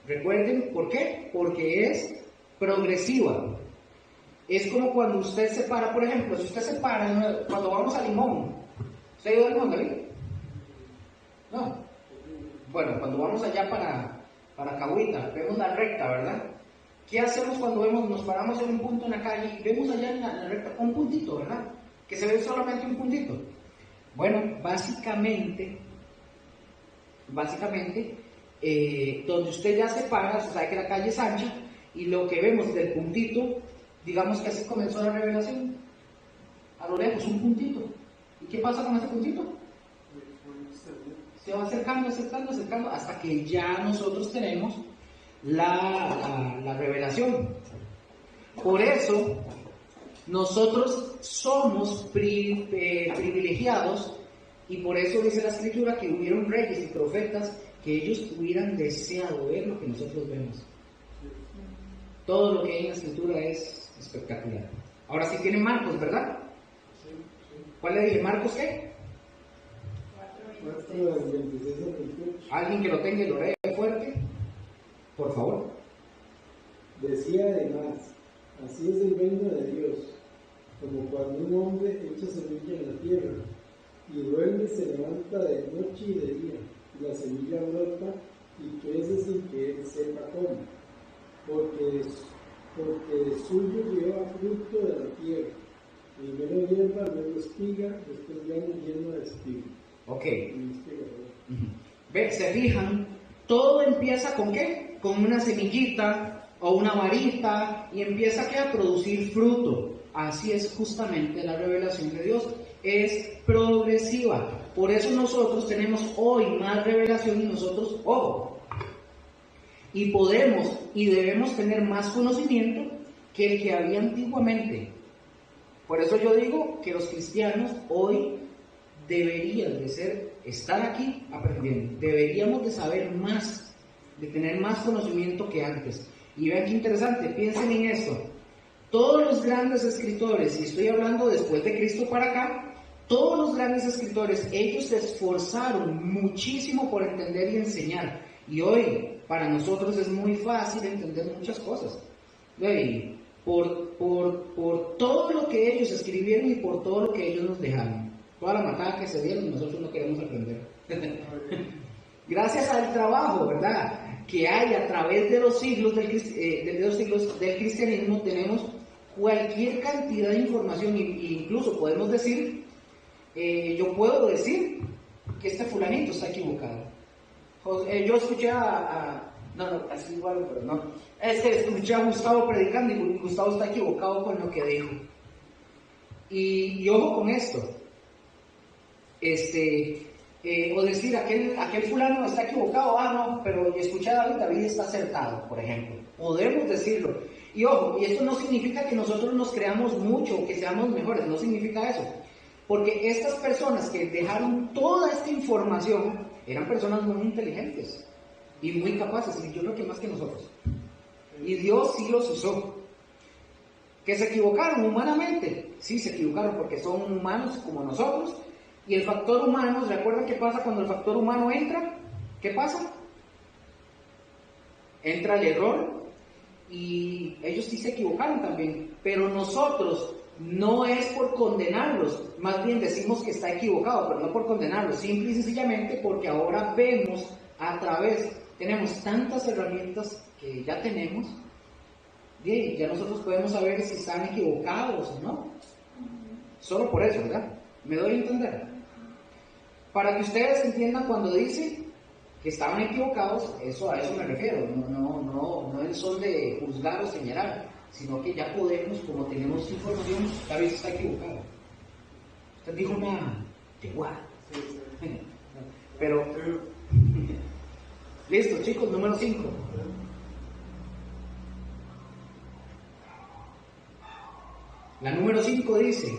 Recuerden, ¿por qué? Porque es progresiva. Es como cuando usted se para, por ejemplo, si usted se para, cuando vamos a Limón. ¿Usted ha ido a Limón, David? No. Bueno, cuando vamos allá para Cahuita, vemos la recta, ¿verdad? ¿Qué hacemos cuando nos paramos en un punto en la calle y vemos allá en la recta un puntito, ¿verdad? Que se ve solamente un puntito. Bueno, básicamente, donde usted ya se para, usted sabe que la calle es ancha, y lo que vemos del puntito, digamos que así comenzó la revelación. A lo lejos, un puntito. ¿Y qué pasa con ese puntito? Se va acercando, hasta que ya nosotros tenemos la revelación. Por eso, nosotros somos privilegiados, y por eso dice la Escritura que hubieron reyes y profetas que ellos hubieran deseado ver lo que nosotros vemos. Todo lo que hay en la Escritura es espectacular. Ahora sí tienen Marcos, ¿verdad? ¿Cuál le dije? ¿Marcos qué? 4:26-28. Alguien que lo tenga y lo lea fuerte, por favor. Decía además, así es el reino de Dios, como cuando un hombre echa semilla en la tierra, y duerme, se levanta de noche y de día, y la semilla brota y crece sin que él sepa cómo, porque de suyo lleva fruto de la tierra, primero hierba, luego espiga, después grano lleno de espiga. Ok. Se fijan, todo empieza ¿con qué? Con una semillita o una varita, y empieza a producir fruto. Así es justamente la revelación de Dios. Es progresiva. Por eso nosotros tenemos hoy más revelación, y nosotros, ojo, y podemos y debemos tener más conocimiento que el que había antiguamente. Por eso yo digo que los cristianos hoy deberían de estar aquí aprendiendo. Deberíamos de saber más, de tener más conocimiento que antes. Y vean qué interesante, piensen en esto. Todos los grandes escritores, y estoy hablando después de Cristo para acá, todos los grandes escritores, ellos se esforzaron muchísimo por entender y enseñar. Y hoy, para nosotros es muy fácil entender muchas cosas. Y por todo lo que ellos escribieron y por todo lo que ellos nos dejaron. Toda la matada que se dieron, nosotros no queremos aprender. Gracias al trabajo, ¿verdad?, que hay a través de los siglos del cristianismo, tenemos cualquier cantidad de información, e incluso podemos decir, yo puedo decir que este fulanito está equivocado. Yo escuché no, es igual, pero no. Escuché a Gustavo predicando y Gustavo está equivocado con lo que dijo. Y ojo con esto. O decir, aquel fulano está equivocado, no, pero escuché a David está acertado, por ejemplo. Podemos decirlo. Y ojo, y esto no significa que nosotros nos creamos mucho o que seamos mejores, no significa eso. Porque estas personas que dejaron toda esta información eran personas muy inteligentes y muy capaces, y yo creo que más que nosotros. Y Dios sí los usó. ¿Que se equivocaron humanamente? Sí, se equivocaron porque son humanos como nosotros. Y el factor humano, ¿recuerdan qué pasa cuando el factor humano entra? ¿Qué pasa? Entra el error, y ellos sí se equivocaron también, pero nosotros no es por condenarlos, más bien decimos que está equivocado, pero no por condenarlos, simple y sencillamente porque ahora vemos a través, tenemos tantas herramientas que ya tenemos, y ya nosotros podemos saber si están equivocados o no. Solo por eso, ¿verdad? ¿Me doy a entender? Para que ustedes entiendan cuando dice que estaban equivocados, a eso me refiero, no el son de juzgar o señalar, sino que ya podemos, como tenemos información, tal vez está equivocado. Usted dijo una yeguada. Pero, listo chicos, número 5. La número 5 dice,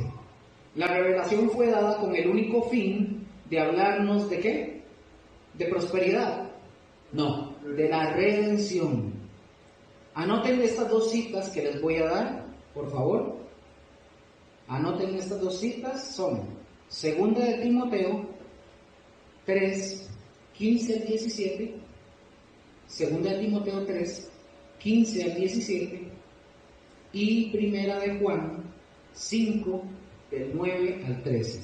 la revelación fue dada con el único fin de hablarnos ¿de qué? ¿De prosperidad? No, de la redención. Anoten estas dos citas que les voy a dar, por favor. Anoten estas dos citas, son 2 de Timoteo 3, 15 al 17, 2 de Timoteo 3, 15 al 17, y 1 de Juan 5, del 9 al 13.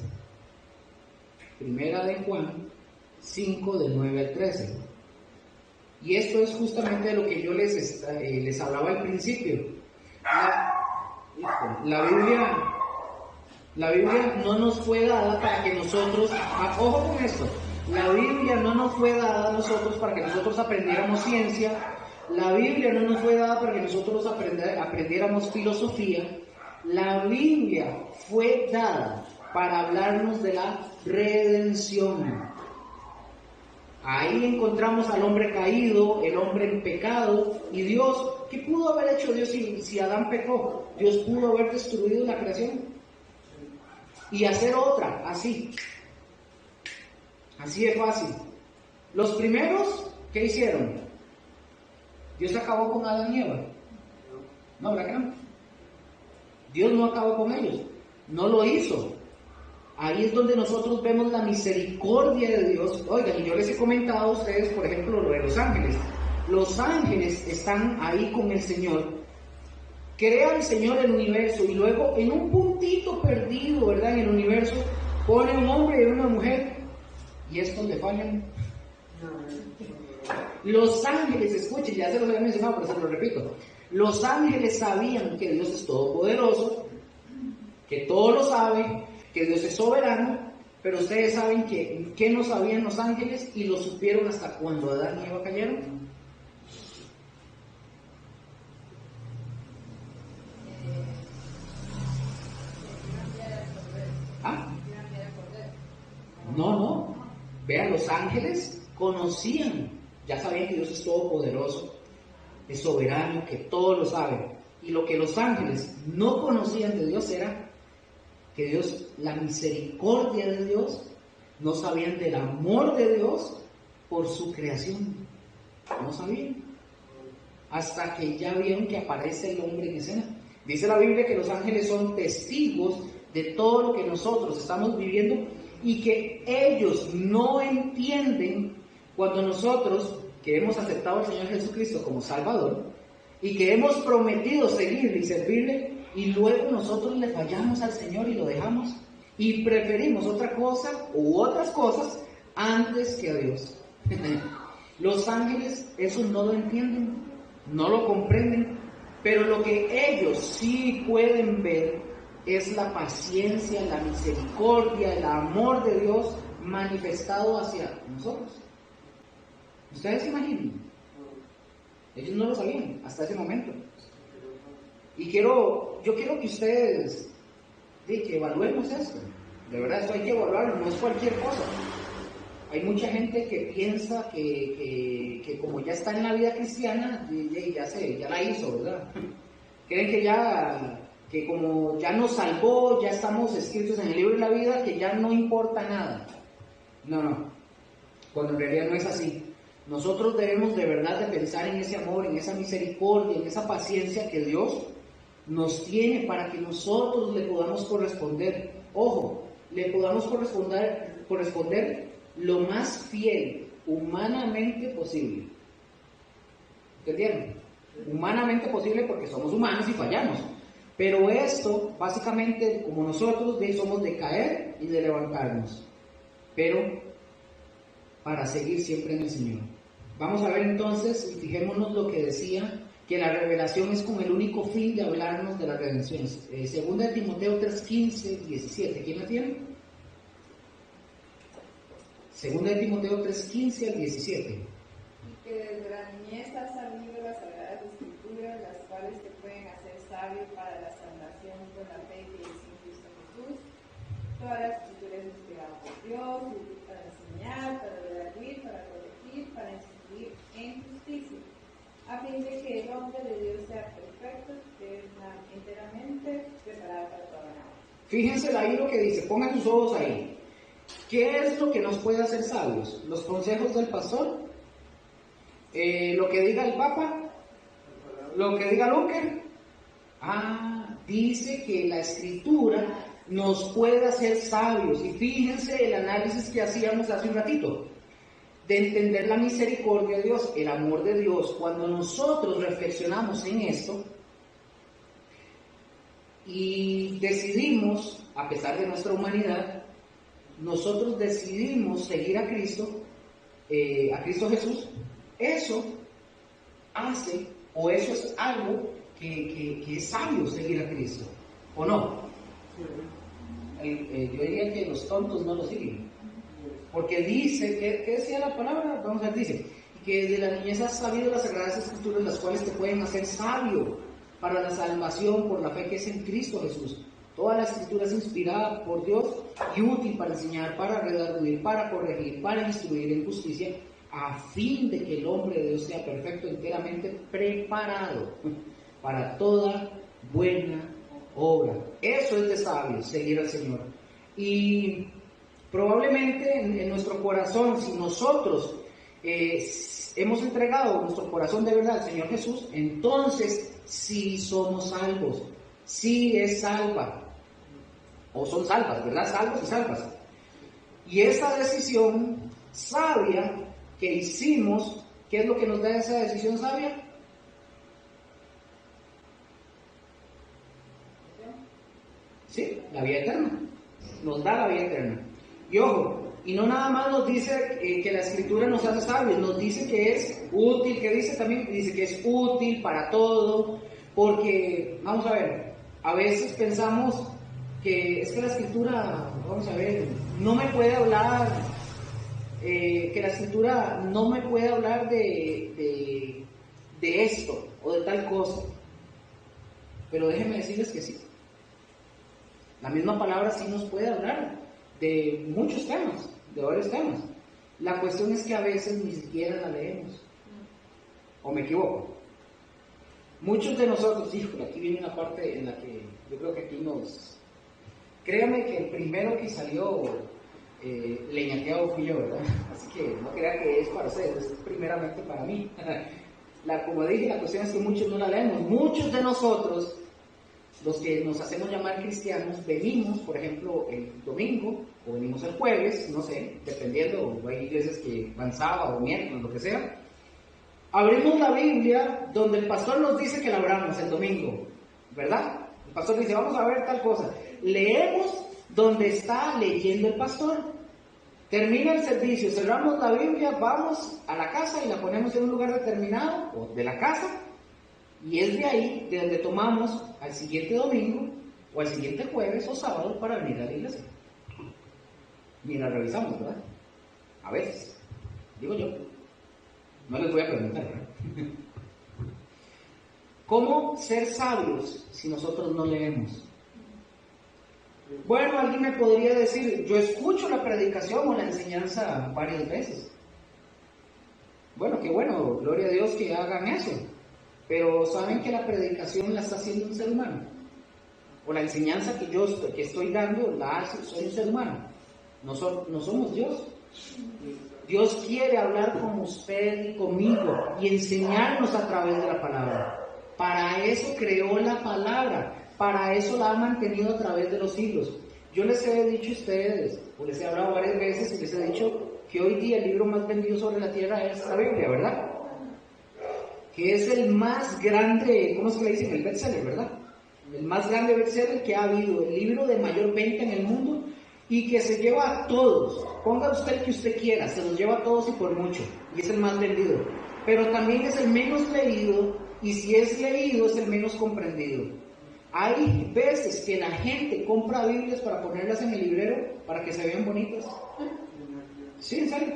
1 de Juan 5, del 9 al 13. Y esto es justamente de lo que yo les hablaba al principio. La Biblia no nos fue dada para que nosotros, ojo con esto, la Biblia no nos fue dada a nosotros para que nosotros aprendiéramos ciencia, la Biblia no nos fue dada para que nosotros aprendiéramos filosofía, la Biblia fue dada para hablarnos de la redención. Ahí encontramos al hombre caído, el hombre en pecado, y Dios, ¿qué pudo haber hecho Dios si Adán pecó? Dios pudo haber destruido la creación y hacer otra, así de fácil. Los primeros, ¿qué hicieron? Dios acabó con Adán y Eva. No, ¿verdad que no? Dios no acabó con ellos, no lo hizo. Ahí es donde nosotros vemos la misericordia de Dios. Oigan, y yo les he comentado a ustedes, por ejemplo, lo de los ángeles. Los ángeles están ahí con el Señor. Crea el Señor el universo y luego en un puntito perdido, ¿verdad? En el universo pone un hombre y una mujer. Y es donde fallan. Los ángeles, escuchen, ya se los había mencionado, pero se lo repito. Los ángeles sabían que Dios es todopoderoso, que todo lo sabe, que Dios es soberano, pero ustedes saben que no sabían los ángeles y lo supieron hasta cuando Adán y Eva cayeron. ¿Ah? No. Vean, los ángeles conocían, ya sabían que Dios es todopoderoso, es soberano, que todo lo sabe. Y lo que los ángeles no conocían de Dios era que Dios, la misericordia de Dios, no sabían del amor de Dios por su creación. No sabían. Hasta que ya vieron que aparece el hombre en escena. Dice la Biblia que los ángeles son testigos de todo lo que nosotros estamos viviendo y que ellos no entienden cuando nosotros, que hemos aceptado al Señor Jesucristo como Salvador y que hemos prometido seguirle y servirle, y luego nosotros le fallamos al Señor y lo dejamos y preferimos otra cosa u otras cosas antes que a Dios. Los ángeles eso no lo entienden, no lo comprenden, pero lo que ellos sí pueden ver es la paciencia, la misericordia, el amor de Dios manifestado hacia nosotros. ¿Ustedes se imaginan? Ellos no lo sabían hasta ese momento. Y yo quiero que ustedes que evaluemos esto. De verdad, esto hay que evaluarlo, no es cualquier cosa. Hay mucha gente que piensa que como ya está en la vida cristiana, ya la hizo, ¿verdad? Creen que como ya nos salvó, ya estamos escritos en el libro de la vida, que ya no importa nada. No. Cuando en realidad no es así. Nosotros debemos de verdad de pensar en ese amor, en esa misericordia, en esa paciencia que Dios nos tiene para que nosotros le podamos corresponder. Ojo, le podamos corresponder lo más fiel humanamente posible. ¿Entendieron? Humanamente posible porque somos humanos y fallamos. Pero esto, básicamente, como nosotros somos de caer y de levantarnos. Pero para seguir siempre en el Señor. Vamos a ver entonces, y fijémonos lo que decía, que la revelación es con el único fin de hablarnos de la redención. Segunda de Timoteo 3:15, 17. ¿Quién la tiene? Segunda de Timoteo 3:15 al 17. Y que desde la niñez has sabido las sagradas escrituras, las cuales te pueden hacer sabio para la salvación por la fe que es en Cristo Jesús. Toda la escritura es inspirada por Dios, útil para enseñar, para redarguir, para corregir, para instruir en justicia, a fin de que el hombre de Dios sea perfecto, enteramente preparado para toda la obra. Fíjense ahí lo que dice, pongan sus ojos ahí. ¿Qué es lo que nos puede hacer sabios? ¿Los consejos del pastor? ¿Lo que diga el Papa? ¿Lo que diga Luque? Dice que la Escritura nos puede hacer sabios. Y fíjense el análisis que hacíamos hace un ratito, de entender la misericordia de Dios, el amor de Dios. Cuando nosotros reflexionamos en esto y decidimos, a pesar de nuestra humanidad, nosotros decidimos seguir a Cristo Jesús, eso hace, o eso es algo que es sabio seguir a Cristo, ¿o no? Yo diría que los tontos no lo siguen, porque dice, ¿qué decía la palabra? Vamos a ver, dice, que desde la niñez has sabido las sagradas escrituras, las cuales te pueden hacer sabio para la salvación por la fe que es en Cristo Jesús. Toda la escritura es inspirada por Dios y útil para enseñar, para redarguir, para corregir, para instruir en justicia, a fin de que el hombre de Dios sea perfecto, enteramente preparado para toda buena obra. Eso es de sabio, seguir al Señor. Y probablemente en nuestro corazón, si nosotros hemos entregado nuestro corazón de verdad al Señor Jesús, entonces sí somos salvos, sí es salva, o son salvas, ¿verdad? Salvos y salvas. Y esa decisión sabia que hicimos, ¿qué es lo que nos da esa decisión sabia? Sí, la vida eterna. Nos da la vida eterna. Y ojo, y no nada más nos dice que la Escritura nos hace sabios, nos dice que es útil, que dice también, dice que es útil para todo, porque, vamos a ver, a veces pensamos que es que la Escritura, vamos a ver, no me puede hablar, que la Escritura no me puede hablar de esto o de tal cosa. Pero déjenme decirles que sí. La misma palabra sí nos puede hablar de muchos temas, de varios temas. La cuestión es que a veces ni siquiera la leemos. ¿O me equivoco? Muchos de nosotros, híjole, aquí viene una parte en la que yo creo que aquí nos... Créame que el primero que salió leñateado fui yo, ¿verdad? Así que no crea que es para ustedes, es primeramente para mí. Como dije, la cuestión es que muchos no la leemos. Muchos de nosotros, los que nos hacemos llamar cristianos, venimos, por ejemplo, el domingo, o venimos el jueves, no sé, dependiendo, hay iglesias que van sábado o miércoles, lo que sea. Abrimos la Biblia donde el pastor nos dice que la abramos el domingo, ¿verdad? El pastor dice, vamos a ver tal cosa. Leemos donde está leyendo el pastor. Termina el servicio, cerramos la Biblia, vamos a la casa y la ponemos en un lugar determinado, o de la casa, y es de ahí de donde tomamos al siguiente domingo, o al siguiente jueves o sábado para venir a la iglesia. Ni la revisamos, ¿verdad? A veces, digo yo. No les voy a preguntar, ¿verdad? ¿Cómo ser sabios si nosotros no leemos? Bueno, alguien me podría decir, yo escucho la predicación o la enseñanza varias veces. Bueno, qué bueno, gloria a Dios que hagan eso. Pero ¿saben que la predicación la está haciendo un ser humano? O la enseñanza que estoy dando la hace, soy un ser humano. No somos Dios. Dios quiere hablar con usted y conmigo y enseñarnos a través de la palabra. Para eso creó la palabra. Para eso la ha mantenido a través de los siglos. Yo les he dicho a ustedes, o les he hablado varias veces y les he dicho que hoy día el libro más vendido sobre la tierra es la Biblia, ¿verdad? que es el más grande, ¿cómo se le dice? El bestseller, ¿verdad? El más grande bestseller que ha habido, el libro de mayor venta en el mundo y que se lleva a todos. Ponga usted el que usted quiera, se los lleva a todos y por mucho, y es el más vendido. Pero también es el menos leído, y si es leído es el menos comprendido. Hay veces que la gente compra Biblias para ponerlas en el librero para que se vean bonitas. Sí, en serio.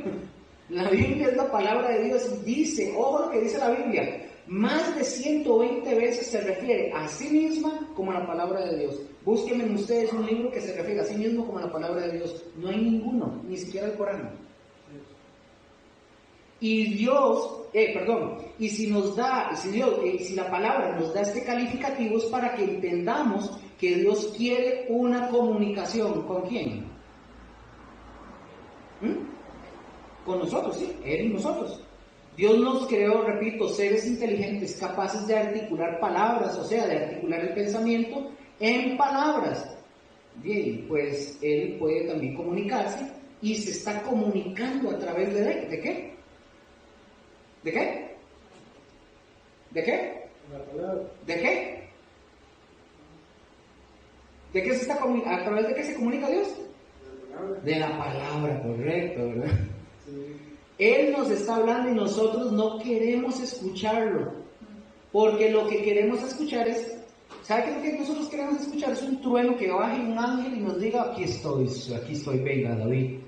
La Biblia es la palabra de Dios y dice, ojo lo que dice la Biblia, más de 120 veces se refiere a sí misma como a la palabra de Dios. Búsquenme ustedes un libro que se refiere a sí mismo como a la palabra de Dios. No hay ninguno, ni siquiera el Corán. Y Dios, y si nos da, si la palabra nos da este calificativo es para que entendamos que Dios quiere una comunicación. ¿Con quién? Con nosotros, sí, Él y nosotros. Dios nos creó, repito, seres inteligentes, capaces de articular palabras, o sea, de articular el pensamiento en palabras. Bien, pues Él puede también comunicarse y se está comunicando a través ¿de qué? ¿De qué? ¿De qué? La palabra. ¿De qué? ¿De qué se está comunicando? ¿A través de qué se comunica Dios? De la palabra, correcto, ¿verdad? Sí. Él nos está hablando y nosotros no queremos escucharlo, porque lo que queremos escuchar es, ¿sabe qué es lo que nosotros queremos escuchar? Es un trueno que baje un ángel y nos diga, aquí estoy, venga David.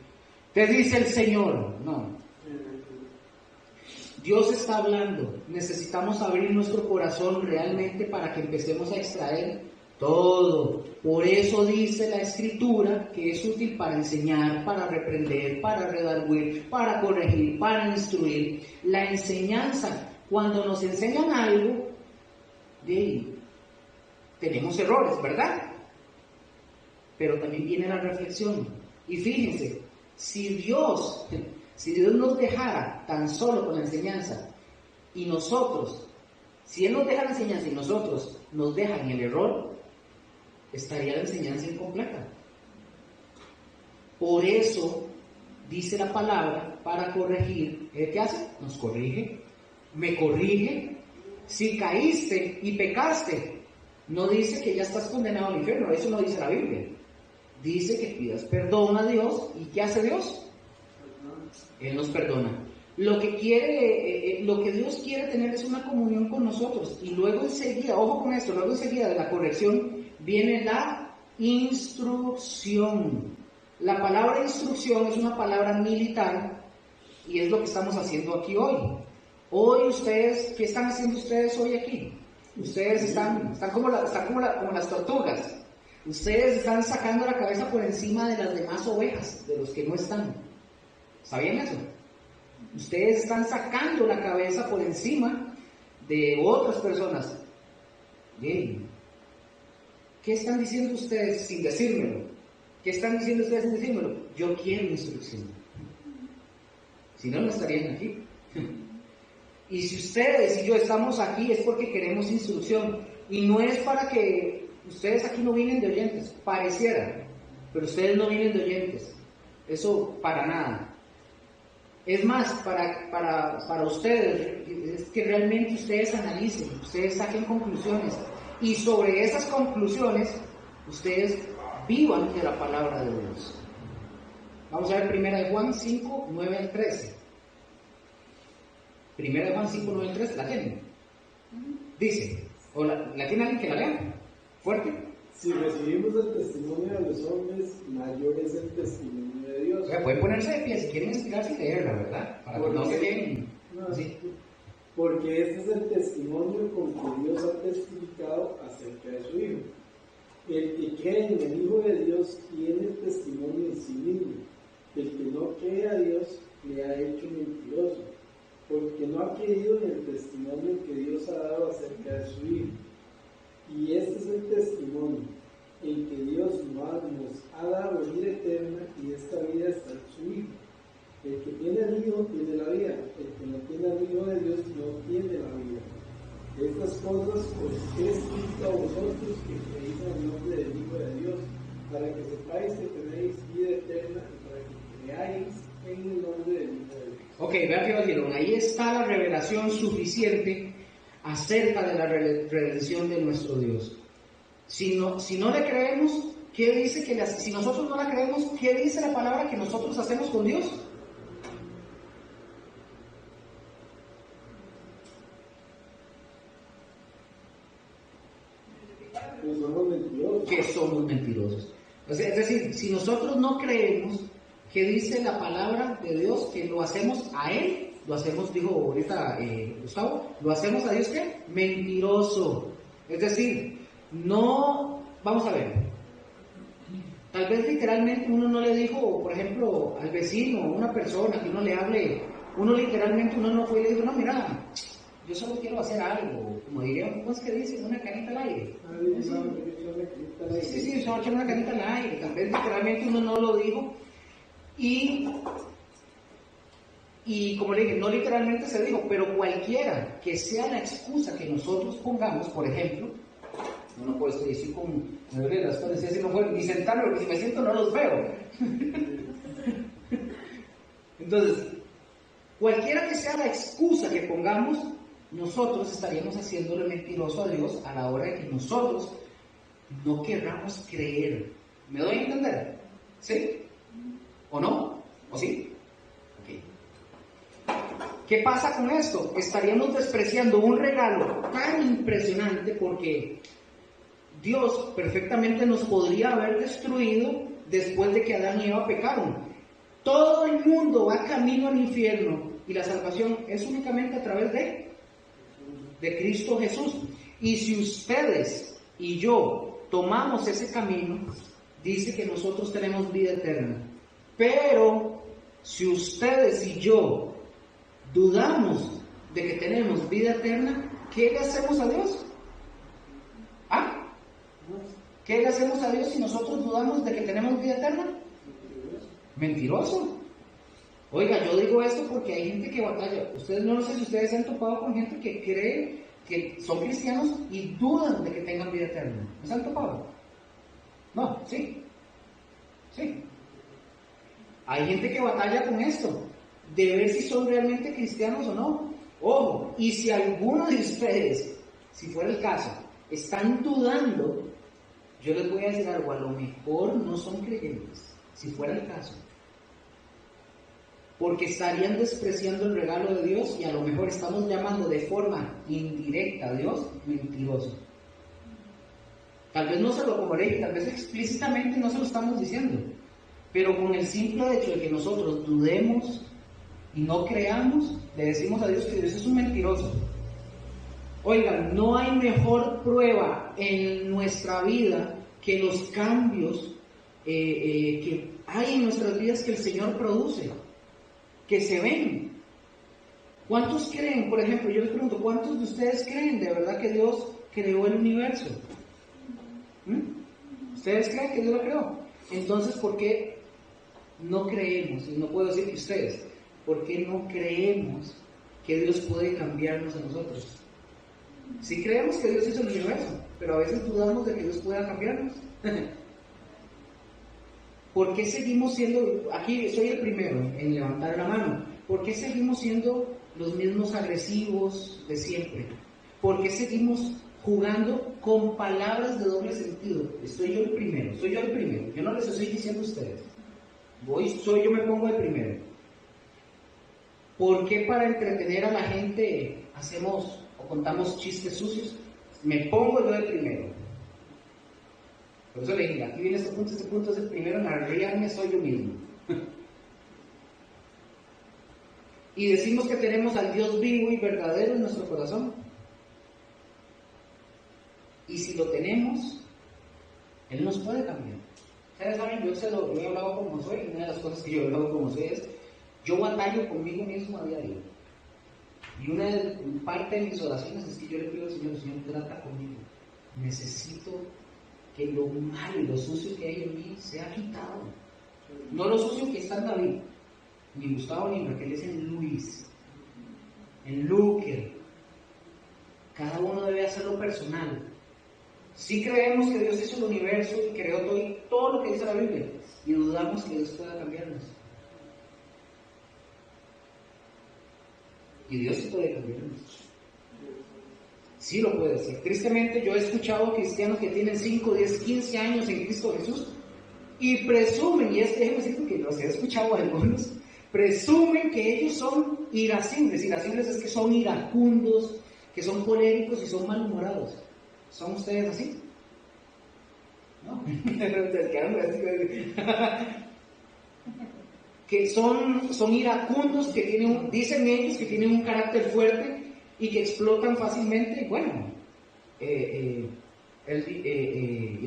Te dice el Señor, no. Dios está hablando, necesitamos abrir nuestro corazón realmente para que empecemos a extraer todo. Por eso dice la Escritura que es útil para enseñar, para reprender, para redarguir, para corregir, para instruir. La enseñanza, cuando nos enseñan algo, tenemos errores, ¿verdad? Pero también viene la reflexión. Y fíjense, si Dios nos dejara tan solo con la enseñanza y nosotros, si Él nos deja la enseñanza y nosotros nos dejan el error, estaría la enseñanza incompleta. Por eso dice la palabra para corregir. ¿Qué hace? Nos corrige, me corrige. Si caíste y pecaste, no dice que ya estás condenado al infierno, eso no dice la Biblia. Dice que pidas perdón a Dios. ¿Y qué hace Dios? Él nos perdona. Lo que Dios quiere tener es una comunión con nosotros. Y luego enseguida, ojo con esto, luego enseguida de la corrección viene la instrucción. La palabra instrucción es una palabra militar y es lo que estamos haciendo aquí hoy. Hoy ustedes, ¿qué están haciendo ustedes hoy aquí? Ustedes están como las tortugas. Ustedes están sacando la cabeza por encima de las demás ovejas, de los que no están. ¿Sabían eso? Ustedes están sacando la cabeza por encima de otras personas. Bien. ¿Qué están diciendo ustedes sin decírmelo? ¿Qué están diciendo ustedes sin decírmelo? Yo quiero instrucción. Si no, no estarían aquí. Y si ustedes y yo estamos aquí es porque queremos instrucción. Y no es para que ustedes aquí no vienen de oyentes. Pareciera. Pero ustedes no vienen de oyentes. Eso para nada. Es más, para ustedes, es que realmente ustedes analicen, ustedes saquen conclusiones. Y sobre esas conclusiones, ustedes vivan de la palabra de Dios. Vamos a ver 1 Juan 5, 9 al 13. 1 Juan 5, 9 al 13, ¿la tienen? Dice, o ¿la tiene alguien que la lea? ¿Fuerte? Si recibimos el testimonio de los hombres, mayor es el testimonio de Dios. O sea, pueden ponerse de pie si quieren explicarse y leerla, ¿verdad? Para que no se queden así. Porque este es el testimonio con que Dios ha testificado acerca de su Hijo. El que cree en el Hijo de Dios tiene el testimonio en sí mismo. El que no cree a Dios le ha hecho mentiroso, porque no ha creído en el testimonio que Dios ha dado acerca de su Hijo. Y este es el testimonio, en que Dios nos ha dado vida eterna y esta vida está en su Hijo. El que tiene al Hijo tiene la vida, el que no tiene al Hijo de Dios no tiene la vida. Estas cosas os he escrito a vosotros que creéis en el nombre del Hijo de Dios, para que sepáis que tenéis vida eterna y para que creáis en el nombre del Hijo de Dios. Ok, vean que dijeron, ahí está la revelación suficiente acerca de la redención de nuestro Dios. Si no le creemos, ¿qué dice si nosotros no la creemos, qué dice la palabra que nosotros hacemos con Dios? Pues somos mentirosos. Que somos mentirosos. O sea, es decir, si nosotros no creemos, ¿qué dice la palabra de Dios? Que lo hacemos a Él, lo hacemos, dijo ahorita Gustavo, lo hacemos a Dios, ¿qué? Mentiroso. Es decir, no, vamos a ver, tal vez literalmente uno no le dijo, por ejemplo, al vecino, a una persona que uno le hable, uno no fue y le dijo, no, mira, yo solo quiero hacer algo, como diría, ¿cómo es que dice? Una canita al aire. Sí, solo echar una canita al aire, tal vez literalmente uno no lo dijo, y como le dije, no literalmente se dijo, pero cualquiera que sea la excusa que nosotros pongamos, por ejemplo, no puedo decir me duele las cosas, si no puedo ni sentarme, porque si me siento no los veo. Entonces, cualquiera que sea la excusa que pongamos, nosotros estaríamos haciéndole mentiroso a Dios a la hora de que nosotros no querramos creer. ¿Me doy a entender? ¿Sí? ¿O no? ¿O sí? Ok. ¿Qué pasa con esto? Estaríamos despreciando un regalo tan impresionante porque Dios perfectamente nos podría haber destruido después de que Adán y Eva pecaron. Todo el mundo va camino al infierno y la salvación es únicamente a través de Cristo Jesús. Y si ustedes y yo tomamos ese camino, dice que nosotros tenemos vida eterna. Pero si ustedes y yo dudamos de que tenemos vida eterna, ¿qué le hacemos a Dios? ¿Ah? ¿Qué le hacemos a Dios si nosotros dudamos de que tenemos vida eterna? Mentiroso. Oiga, yo digo esto porque hay gente que batalla. Ustedes no sé si ustedes se han topado con gente que cree que son cristianos y dudan de que tengan vida eterna. ¿No se han topado? No, sí. Sí. Hay gente que batalla con esto, de ver si son realmente cristianos o no. Ojo, y si alguno de ustedes, si fuera el caso, están dudando, yo les voy a decir algo, a lo mejor no son creyentes, si fuera el caso. Porque estarían despreciando el regalo de Dios y a lo mejor estamos llamando de forma indirecta a Dios mentiroso. Tal vez no se lo comeré, tal vez explícitamente no se lo estamos diciendo, pero con el simple hecho de que nosotros dudemos y no creamos, le decimos a Dios que Dios es un mentiroso. Oigan, no hay mejor prueba en nuestra vida que los cambios que hay en nuestras vidas que el Señor produce, que se ven. ¿Cuántos creen? Por ejemplo, yo les pregunto, ¿cuántos de ustedes creen de verdad que Dios creó el universo? ¿Ustedes creen que Dios lo creó? Entonces, ¿por qué no creemos? Y no puedo decir que ustedes, ¿por qué no creemos que Dios puede cambiarnos a nosotros? Sí creemos que Dios hizo el universo, pero a veces dudamos de que Dios pueda cambiarnos. ¿Por qué seguimos siendo, aquí soy el primero en levantar la mano, ¿por qué seguimos siendo los mismos agresivos de siempre? ¿Por qué seguimos jugando con palabras de doble sentido? Soy yo el primero, yo no les estoy diciendo a ustedes, yo me pongo el primero. ¿Por qué para entretener a la gente hacemos o contamos chistes sucios? Me pongo yo el primero. Por eso le dije, aquí viene este punto es el primero en arriarme, soy yo mismo. Y decimos que tenemos al Dios vivo y verdadero en nuestro corazón. Y si lo tenemos, Él nos puede cambiar. Ustedes saben, yo he hablado con Josué, y una de las cosas que yo he hablado con Josué es, yo batallo conmigo mismo a diario. Y parte de mis oraciones es que yo le pido al Señor, trata conmigo. Necesito que lo malo y lo sucio que hay en mí sea quitado. No lo sucio que está en David, ni Gustavo ni Raquel, es en Luis, en Luque. Cada uno debe hacerlo personal. Si creemos que Dios hizo el universo y creó todo lo que dice la Biblia, y dudamos que Dios pueda cambiarnos. Y Dios sí puede cambiar. Sí lo puede hacer. Tristemente yo he escuchado cristianos que tienen 5, 10, 15 años en Cristo Jesús y presumen, y déjenme decir porque los he escuchado a algunos, presumen que ellos son irascibles. Irascibles es que son iracundos, que son coléricos y son malhumorados. ¿Son ustedes así? ¿No? Que son iracundos, que dicen ellos que tienen un carácter fuerte y que explotan fácilmente. Bueno, el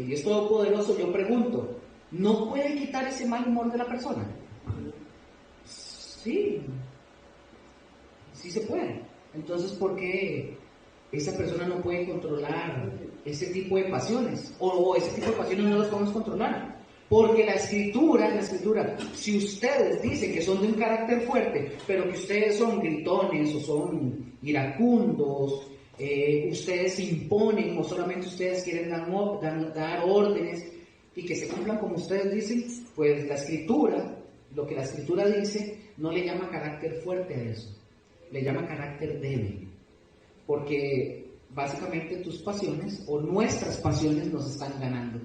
Dios Todopoderoso, yo pregunto, ¿no puede quitar ese mal humor de la persona? Sí, sí se puede. Entonces, ¿por qué esa persona no puede controlar ese tipo de pasiones? O ese tipo de pasiones no las podemos controlar. Porque la escritura, si ustedes dicen que son de un carácter fuerte, pero que ustedes son gritones o son iracundos, ustedes se imponen o solamente ustedes quieren dar órdenes y que se cumplan como ustedes dicen, pues la escritura, lo que la escritura dice, no le llama carácter fuerte a eso, le llama carácter débil. Porque básicamente tus pasiones o nuestras pasiones nos están ganando.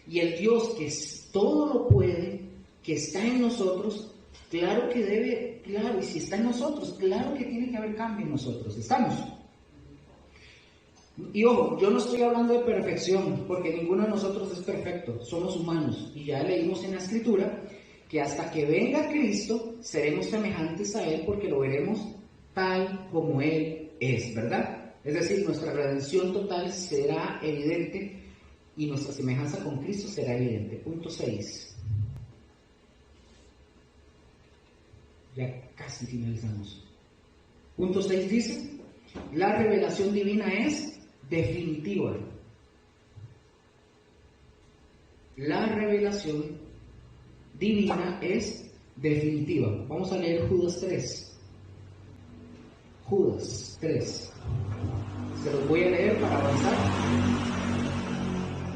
Y el Dios que todo lo puede, que está en nosotros, claro que debe, claro, y si está en nosotros, claro que tiene que haber cambio en nosotros. ¿Estamos? Y ojo, yo no estoy hablando de perfección, porque ninguno de nosotros es perfecto, somos humanos. Y ya leímos en la Escritura que hasta que venga Cristo, seremos semejantes a Él porque lo veremos tal como Él es, ¿verdad? Es decir, nuestra redención total será evidente y nuestra semejanza con Cristo será evidente. Punto 6. Ya casi finalizamos. Punto 6 dice, la revelación divina es definitiva. La revelación divina es definitiva. Vamos a leer Judas 3. Judas 3. Se los voy a leer para avanzar.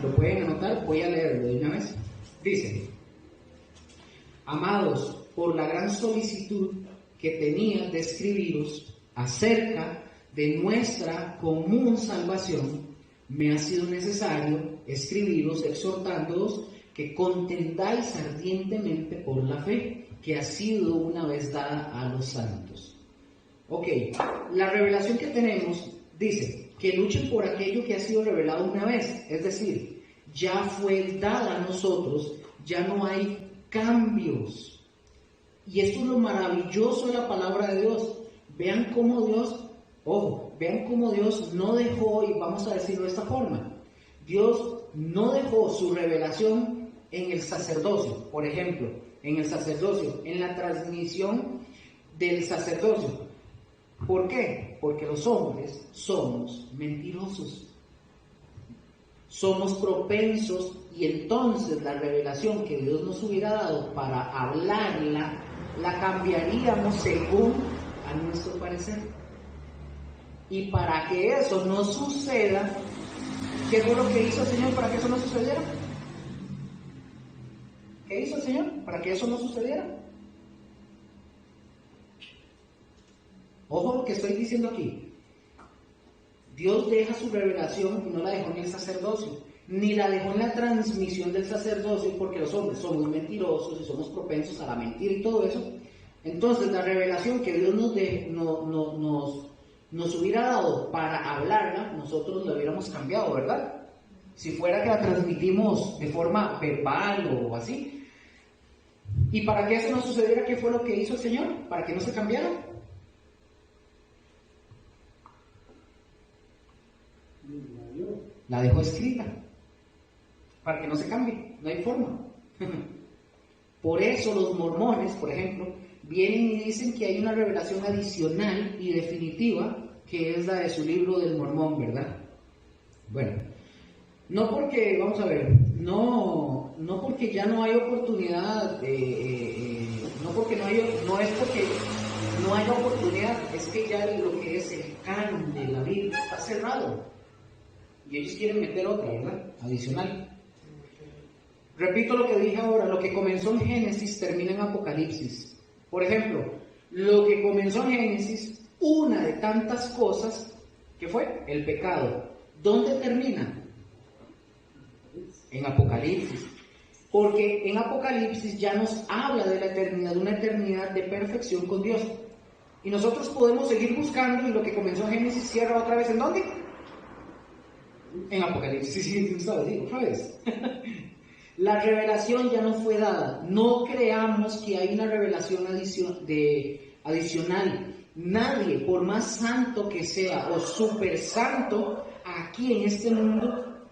Lo pueden anotar, voy a leerlo de una vez. Dice, amados, por la gran solicitud que tenía de escribiros acerca de nuestra común salvación, me ha sido necesario escribiros exhortándoos que contendáis ardientemente por la fe que ha sido una vez dada a los santos. Ok, la revelación que tenemos dice que luchen por aquello que ha sido revelado una vez, es decir, ya fue dada a nosotros, ya no hay cambios. Y esto es lo maravilloso de la palabra de Dios. Vean cómo Dios, vean cómo Dios no dejó, y vamos a decirlo de esta forma, Dios no dejó su revelación en el sacerdocio, por ejemplo, en el sacerdocio, en la transmisión del sacerdocio. ¿Por qué? Porque los hombres somos mentirosos. Somos propensos y entonces la revelación que Dios nos hubiera dado para hablarla, la cambiaríamos según a nuestro parecer. Y para que eso no suceda, ¿qué fue lo que hizo el Señor para que eso no sucediera? ¿Qué hizo el Señor para que eso no sucediera? Ojo lo que estoy diciendo aquí. Dios deja su revelación y no la dejó en el sacerdocio, ni la dejó en la transmisión del sacerdocio, porque los hombres somos mentirosos y somos propensos a la mentira y todo eso. Entonces la revelación que Dios nos hubiera dado para hablarla, nosotros la hubiéramos cambiado, ¿verdad? Si fuera que la transmitimos de forma verbal o así. Y para que eso no sucediera, ¿qué fue lo que hizo el Señor? Para que no se cambiara. La dejó escrita para que no se cambie, no hay forma. Por eso los mormones, por ejemplo, vienen y dicen que hay una revelación adicional y definitiva que es la de su libro del Mormón, ¿verdad? Bueno, no porque, vamos a ver, no porque ya no hay oportunidad, no es porque no haya oportunidad, es que ya lo que es el canon de la Biblia está cerrado. Y ellos quieren meter otra, ¿verdad? Adicional. Repito lo que dije ahora, lo que comenzó en Génesis termina en Apocalipsis. Por ejemplo, Lo que comenzó en Génesis, una de tantas cosas, ¿qué fue? El pecado. ¿Dónde termina? En Apocalipsis. Porque en Apocalipsis ya nos habla de la eternidad, de una eternidad de perfección con Dios. Y nosotros podemos seguir buscando, y lo que comenzó en Génesis cierra otra vez, ¿en dónde? En Apocalipsis, sí, sabes, digo, otra vez. La revelación ya no fue dada. No creamos que hay una revelación adicional. Nadie, por más santo que sea o super santo, aquí en este mundo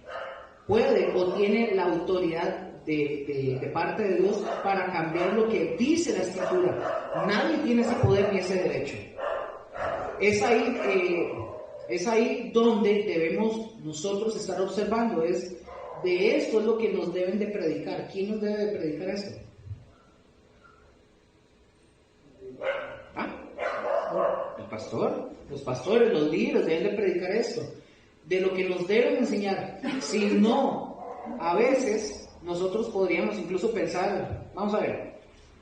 puede o tiene la autoridad de parte de Dios para cambiar lo que dice la Escritura. Nadie tiene ese poder ni ese derecho. Es ahí donde debemos nosotros estar observando. De esto es lo que nos deben de predicar. ¿Quién nos debe de predicar esto? El pastor. Los pastores, los líderes deben de predicar esto. De lo que nos deben enseñar. Si no, a veces nosotros podríamos incluso pensar, vamos a ver,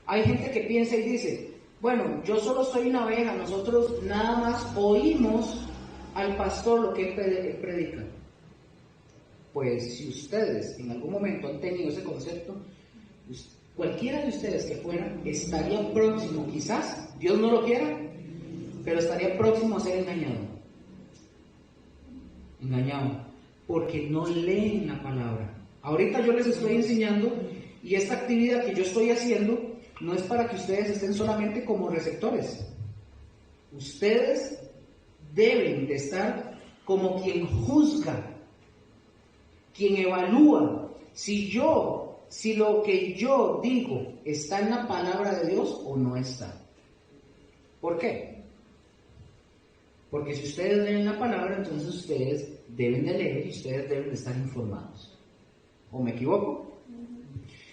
hay gente que piensa y dice, bueno, yo solo soy una oveja, nosotros nada más oímos al pastor lo que él predica. Pues si ustedes en algún momento han tenido ese concepto, cualquiera de ustedes que fuera estaría próximo, quizás, Dios no lo quiera, pero estaría próximo a ser engañado, porque no leen la palabra. Ahorita yo les estoy enseñando, y esta actividad que yo estoy haciendo no es para que ustedes estén solamente como receptores. Ustedes deben de estar como quien juzga, quien evalúa si lo que yo digo está en la palabra de Dios o no está. ¿Por qué? Porque si ustedes leen la palabra, entonces ustedes deben de leer y ustedes deben de estar informados. ¿O me equivoco?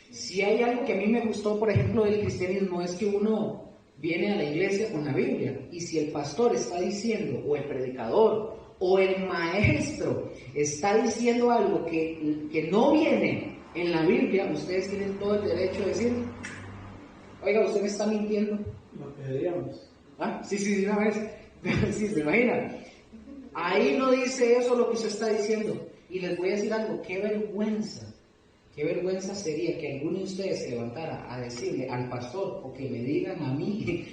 Si hay algo que a mí me gustó, por ejemplo, del cristianismo, es que uno viene a la iglesia con la Biblia, y si el pastor está diciendo, o el predicador, o el maestro está diciendo algo que no viene en la Biblia, ustedes tienen todo el derecho de decir, oiga, usted me está mintiendo. Lo que diríamos. Ah, sí, una vez. Sí, se imagina. Ahí no dice eso lo que usted está diciendo. Y les voy a decir algo, qué vergüenza sería que alguno de ustedes se levantara a decirle al pastor, o que me digan a mí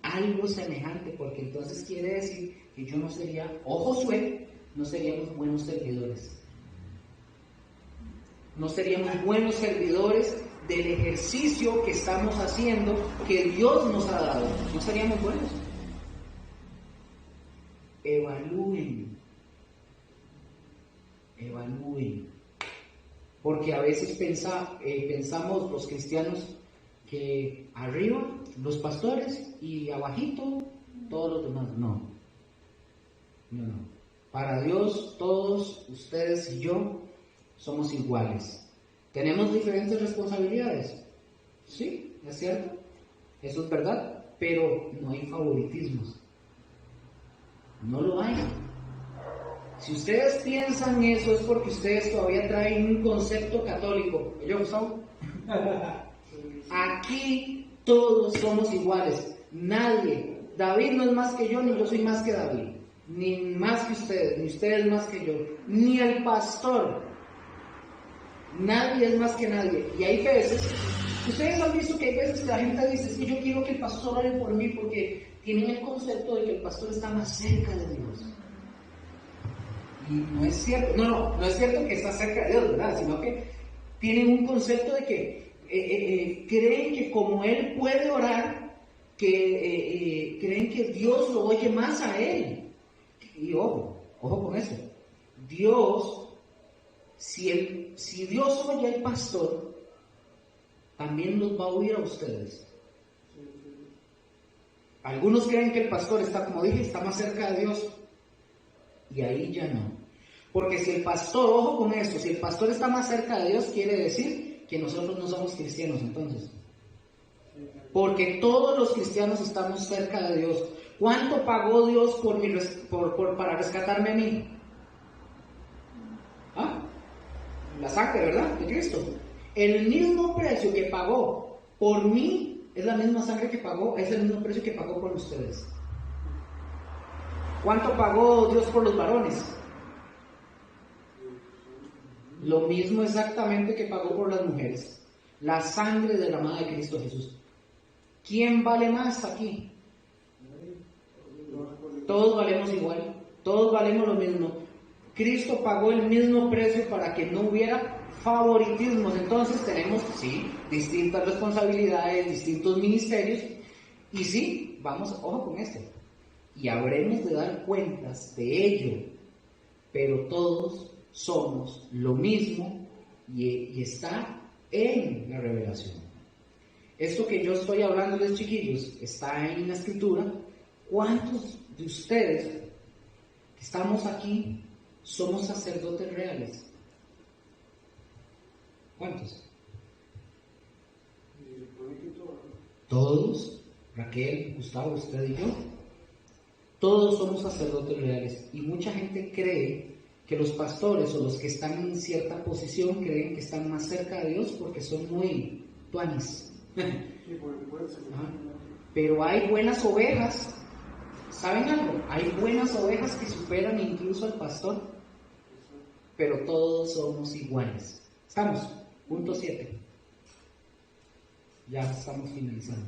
algo semejante, porque entonces quiere decir que yo no sería, o Josué, no seríamos buenos servidores. No seríamos buenos servidores del ejercicio que estamos haciendo, que Dios nos ha dado. No seríamos buenos. Evalúen. Porque a veces pensamos los cristianos que arriba los pastores y abajito todos los demás. No. Para Dios todos ustedes y yo somos iguales. ¿Tenemos diferentes responsabilidades? Sí, es cierto. Eso es verdad. Pero no hay favoritismos. No lo hay. Si ustedes piensan eso es porque ustedes todavía traen un concepto católico. ¿Yo, Gustavo? Aquí todos somos iguales. Nadie. David no es más que yo, ni yo soy más que David. Ni más que ustedes, ni ustedes más que yo. Ni el pastor. Nadie es más que nadie. Y hay veces, ustedes han visto que hay veces que la gente dice, es que yo quiero que el pastor ore por mí porque tienen el concepto de que el pastor está más cerca de Dios. Y no es cierto, no es cierto que está cerca de Dios, ¿verdad? Sino que tienen un concepto de que creen que como él puede orar, creen que Dios lo oye más a él. Y ojo con eso. Dios, si Dios oye al pastor, también los va a oír a ustedes. Algunos creen que el pastor está, como dije, está más cerca de Dios. Y ahí ya no. Porque si el pastor, ojo con esto, si el pastor está más cerca de Dios, quiere decir que nosotros no somos cristianos entonces. Porque todos los cristianos estamos cerca de Dios. ¿Cuánto pagó Dios para rescatarme a mí? La sangre, ¿verdad? De Cristo. El mismo precio que pagó por mí, es la misma sangre que pagó, es el mismo precio que pagó por ustedes. ¿Cuánto pagó Dios por los varones? Lo mismo exactamente que pagó por las mujeres. La sangre derramada de Cristo Jesús. ¿Quién vale más aquí? Todos valemos igual, todos valemos lo mismo. Cristo pagó el mismo precio para que no hubiera favoritismos. Entonces tenemos, sí, distintas responsabilidades, distintos ministerios, y sí, vamos, ojo con esto, y habremos de dar cuentas de ello, pero todos somos lo mismo y está en la revelación. Esto que yo estoy hablándoles, chiquillos, está en la Escritura. ¿Cuántos de ustedes que estamos aquí somos sacerdotes reales? ¿Cuántos? Todos, Raquel, Gustavo, usted y yo, todos somos sacerdotes reales. Y mucha gente cree que los pastores o los que están en cierta posición creen que están más cerca de Dios porque son muy tuanis. Pero hay buenas ovejas. ¿Saben algo? Hay buenas ovejas que superan incluso al pastor. Pero todos somos iguales. ¿Estamos? Punto 7. Ya estamos finalizando.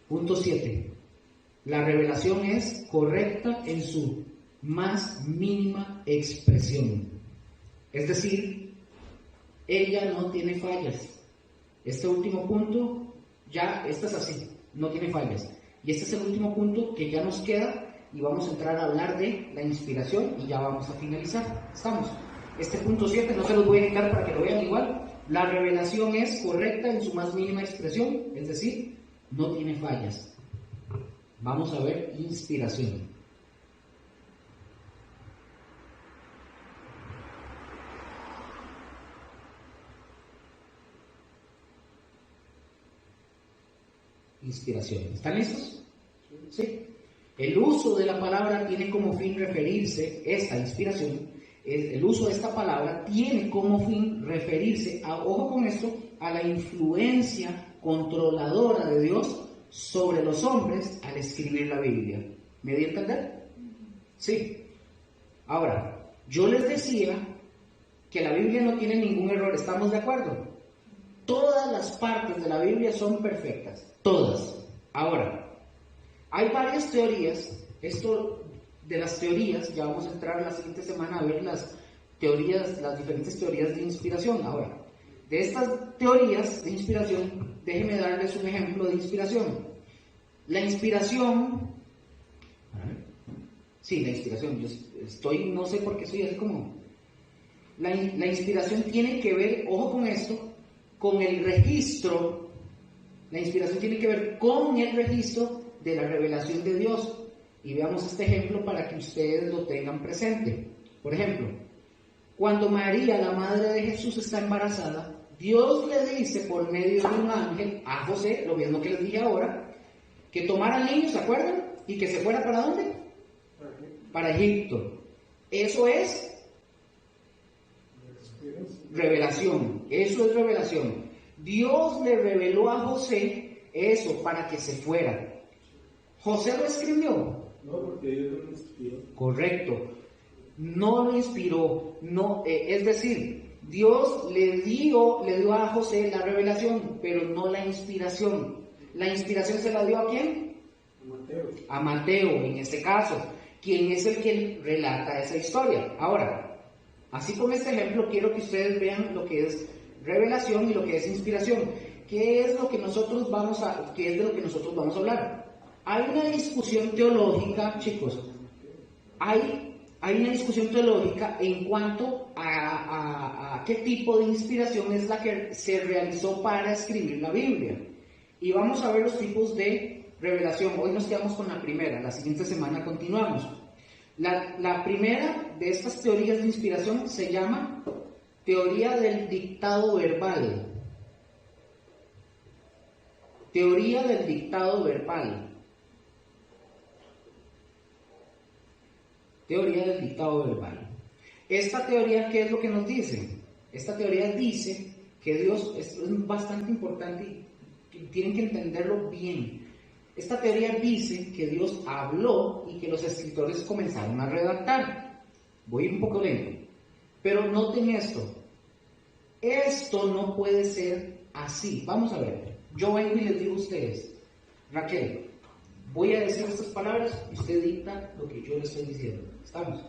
Punto 7. La revelación es correcta en su más mínima expresión. Es decir, ella no tiene fallas. Este último punto, ya, este es así, no tiene fallas. Y este es el último punto que ya nos queda y vamos a entrar a hablar de la inspiración y ya vamos a finalizar. ¿Estamos? Este punto 7 no se los voy a indicar para que lo vean igual. La revelación es correcta en su más mínima expresión, es decir, no tiene fallas. Vamos a ver inspiración. Inspiración. ¿Están listos? Sí. El uso de la palabra tiene como fin referirse, esta inspiración, el uso de esta palabra tiene como fin referirse, ojo con esto, a la influencia controladora de Dios sobre los hombres al escribir la Biblia. ¿Me di a entender? Sí. Ahora, yo les decía que la Biblia no tiene ningún error, ¿estamos de acuerdo? Todas las partes de la Biblia son perfectas, todas. Ahora, hay varias teorías, esto de las teorías, ya vamos a entrar la siguiente semana a ver las teorías, las diferentes teorías de inspiración. Ahora, de estas teorías de inspiración, déjenme darles un ejemplo de inspiración. La inspiración, sí, la inspiración, yo estoy, no sé por qué soy así como, la inspiración tiene que ver, ojo con esto, con el registro, la inspiración tiene que ver con el registro de la revelación de Dios. Y veamos este ejemplo para que ustedes lo tengan presente. Por ejemplo, cuando María, la madre de Jesús, está embarazada, Dios le dice por medio de un ángel a José, lo mismo que les dije ahora, que tomara al niño, ¿se acuerdan? Y que se fuera ¿para dónde? Para Egipto. Eso es revelación, eso es revelación. Dios le reveló a José eso para que se fuera. ¿José lo escribió? No, porque Dios lo inspiró. Correcto. No lo inspiró. No, es decir, Dios le dio a José la revelación, pero no la inspiración. ¿La inspiración se la dio a quién? A Mateo, en este caso, quien es el que relata esa historia. Ahora, así con este ejemplo, quiero que ustedes vean lo que es revelación y lo que es inspiración. ¿Qué es lo que nosotros qué es de lo que nosotros vamos a hablar? Hay una discusión teológica, chicos. Hay una discusión teológica en cuanto a qué tipo de inspiración es la que se realizó para escribir la Biblia. Y vamos a ver los tipos de revelación. Hoy nos quedamos con la primera, la siguiente semana continuamos. La primera de estas teorías de inspiración se llama teoría del dictado verbal. Teoría del dictado verbal. Teoría del dictado verbal. Esta teoría, ¿qué es lo que nos dice? Esta teoría dice que Dios, es bastante importante tienen que entenderlo bien. Esta teoría dice que Dios habló y que los escritores comenzaron a redactar. Voy un poco lento, pero noten esto. Esto no puede ser así. Vamos a ver. Yo vengo y les digo a ustedes, Raquel, voy a decir estas palabras y usted dicta lo que yo le estoy diciendo. ¿Estamos?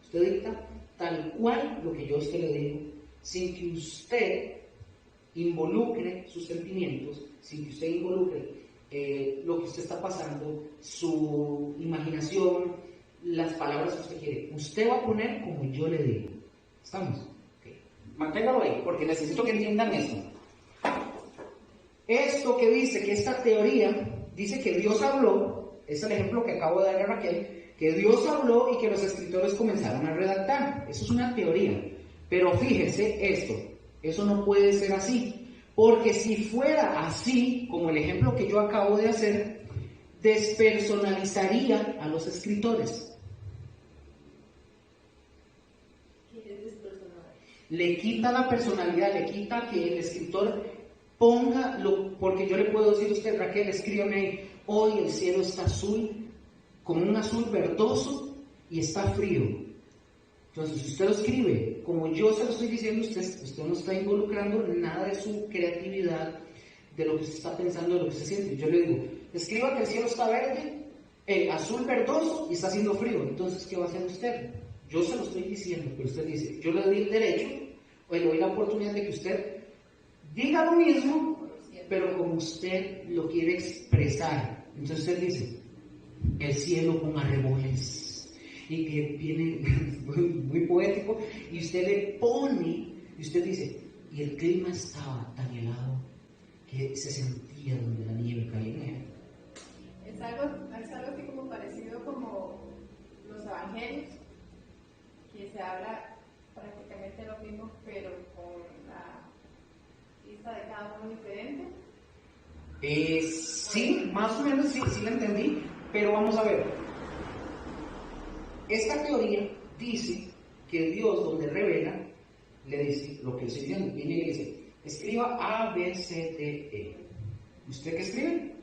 Usted dicta tal cual lo que yo a usted le digo, sin que usted involucre sus sentimientos, sin que usted involucre lo que usted está pasando, su imaginación, las palabras que usted quiere. Usted va a poner como yo le digo. ¿Estamos? Okay. Manténgalo ahí, porque necesito que entiendan esto. Esto que dice, que esta teoría dice que Dios habló, es el ejemplo que acabo de dar a Raquel, que Dios habló y que los escritores comenzaron a redactar. Eso es una teoría. Pero fíjese esto, eso no puede ser así. Porque si fuera así, como el ejemplo que yo acabo de hacer, despersonalizaría a los escritores. Le quita la personalidad, le quita que el escritor ponga porque yo le puedo decir a usted, Raquel, escríbame ahí, hoy el cielo está azul, como un azul verdoso y está frío. Entonces, si usted lo escribe, como yo se lo estoy diciendo, usted no está involucrando nada de su creatividad, de lo que usted está pensando, de lo que usted siente. Yo le digo, escriba que el cielo está verde, azul verdoso y está haciendo frío. Entonces, ¿qué va a hacer usted? Yo se lo estoy diciendo, pero usted dice, yo le doy el derecho, o le doy la oportunidad de que usted diga lo mismo, pero como usted lo quiere expresar. Entonces usted dice, el cielo con arreboles, y que viene muy poético, y usted le pone, y usted dice, y el clima estaba tan helado que se sentía donde la nieve caía. Es algo así como parecido como los evangelios, que se habla prácticamente lo mismo, pero con la lista de cada uno diferente. Sí, más o menos sí la entendí, pero vamos a ver. Esta teoría dice que Dios, donde revela, le dice lo que estoy diciendo, viene y le dice, escriba A, B, C, D, E. ¿Usted qué escribe?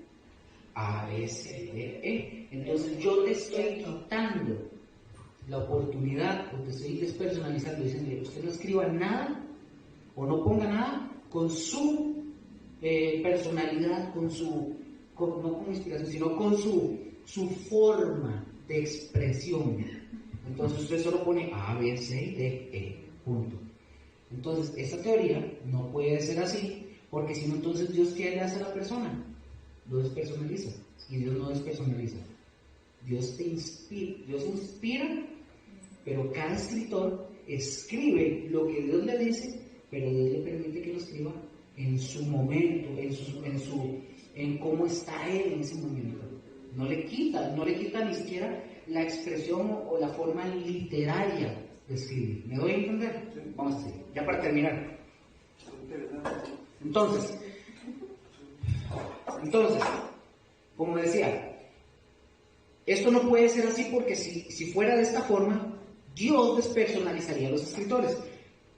A, B, C, D, E. Entonces yo te estoy quitando la oportunidad, o te estoy despersonalizando, diciendo, usted no escriba nada, o no ponga nada, con su personalidad, no con inspiración, sino con su forma de expresión. Entonces usted solo pone A, B, C y D, E, punto. Entonces esta teoría no puede ser así, porque si no, entonces Dios, ¿qué le hace a la persona? Lo despersonaliza, y Dios no despersonaliza. Dios inspira, pero cada escritor escribe lo que Dios le dice, pero Dios le permite que lo escriba en su momento, en cómo está él en ese momento. No le quita ni siquiera la expresión o la forma literaria de escribir. ¿Me doy a entender? Vamos a seguir, ya para terminar. Entonces, como decía, esto no puede ser así, porque si fuera de esta forma, Dios despersonalizaría a los escritores,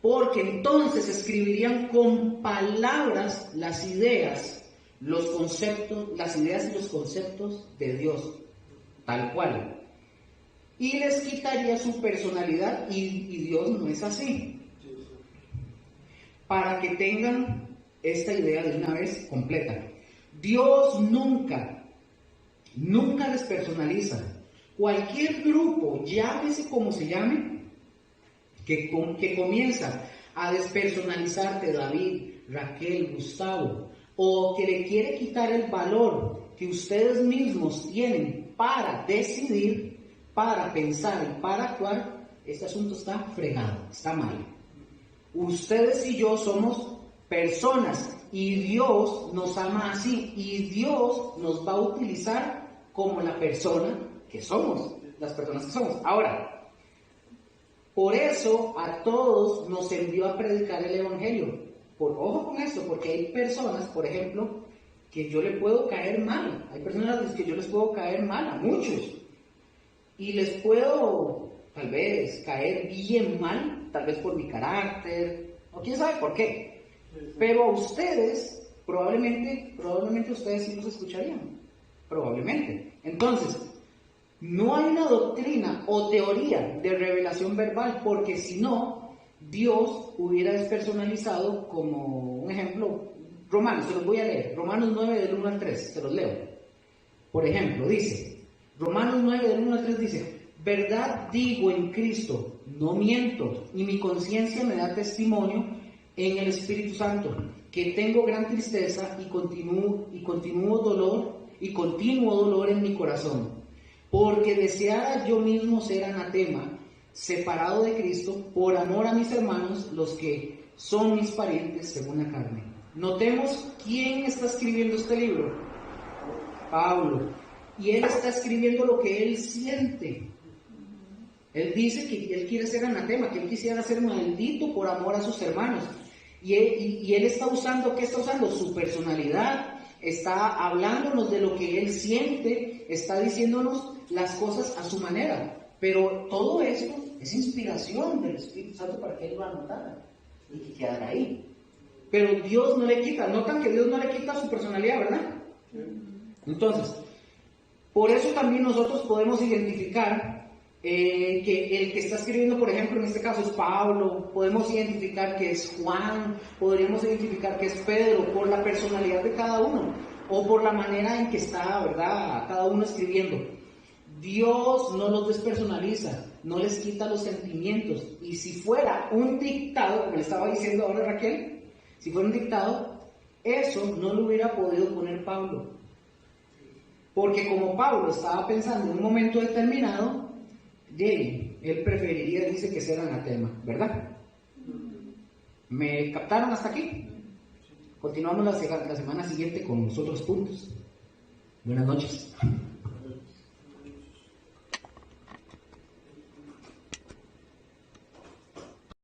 porque entonces escribirían con palabras las ideas, los conceptos, las ideas y los conceptos de Dios, tal cual, y les quitaría su personalidad, y Dios no es así. Para que tengan esta idea de una vez completa, Dios nunca despersonaliza. Cualquier grupo, llámese como se llame, que comienza a despersonalizarte, David, Raquel, Gustavo, o que le quiere quitar el valor que ustedes mismos tienen para decidir, para pensar y para actuar, este asunto está fregado, está mal. Ustedes y yo somos personas, y Dios nos ama así, y Dios nos va a utilizar como la persona que somos, las personas que somos. Ahora, por eso a todos nos envió a predicar el Evangelio. Ojo con esto, porque hay personas, por ejemplo, que yo le puedo caer mal. Hay personas a las que yo les puedo caer mal, a muchos. Y les puedo, tal vez, caer bien mal, tal vez por mi carácter, o quién sabe por qué. Pero a ustedes probablemente ustedes sí los escucharían. Probablemente. Entonces, no hay una doctrina o teoría de revelación verbal, porque si no, Dios hubiera despersonalizado, como un ejemplo, Romanos, se los voy a leer, Romanos 9 del 1 al 3, se los leo. Por ejemplo, dice, Romanos 9 del 1 al 3 dice, verdad digo en Cristo, no miento, y mi conciencia me da testimonio en el Espíritu Santo, que tengo gran tristeza y continuo dolor en mi corazón, porque deseara yo mismo ser anatema, separado de Cristo, por amor a mis hermanos, los que son mis parientes según la carne. Notemos quién está escribiendo este libro. Pablo. Y él está escribiendo lo que él siente. Él dice que él quiere ser anatema, que él quisiera ser maldito por amor a sus hermanos. Y él está usando, ¿qué está usando? Su personalidad. Está hablándonos de lo que él siente, está diciéndonos las cosas a su manera. Pero todo esto es inspiración del Espíritu Santo para que él lo anotara y que quedara ahí. Pero Dios no le quita, notan que Dios no le quita su personalidad, ¿verdad? Entonces, por eso también nosotros podemos identificar que el que está escribiendo, por ejemplo, en este caso es Pablo, podemos identificar que es Juan, podríamos identificar que es Pedro, por la personalidad de cada uno, o por la manera en que está, ¿verdad?, cada uno escribiendo. Dios no los despersonaliza, no les quita los sentimientos, y si fuera un dictado, como le estaba diciendo ahora Raquel, si fuera un dictado, eso no lo hubiera podido poner Pablo. Porque como Pablo estaba pensando en un momento determinado, él preferiría, dice, que ser anatema, ¿verdad? ¿Me captaron hasta aquí? Continuamos la semana siguiente con los otros puntos. Buenas noches.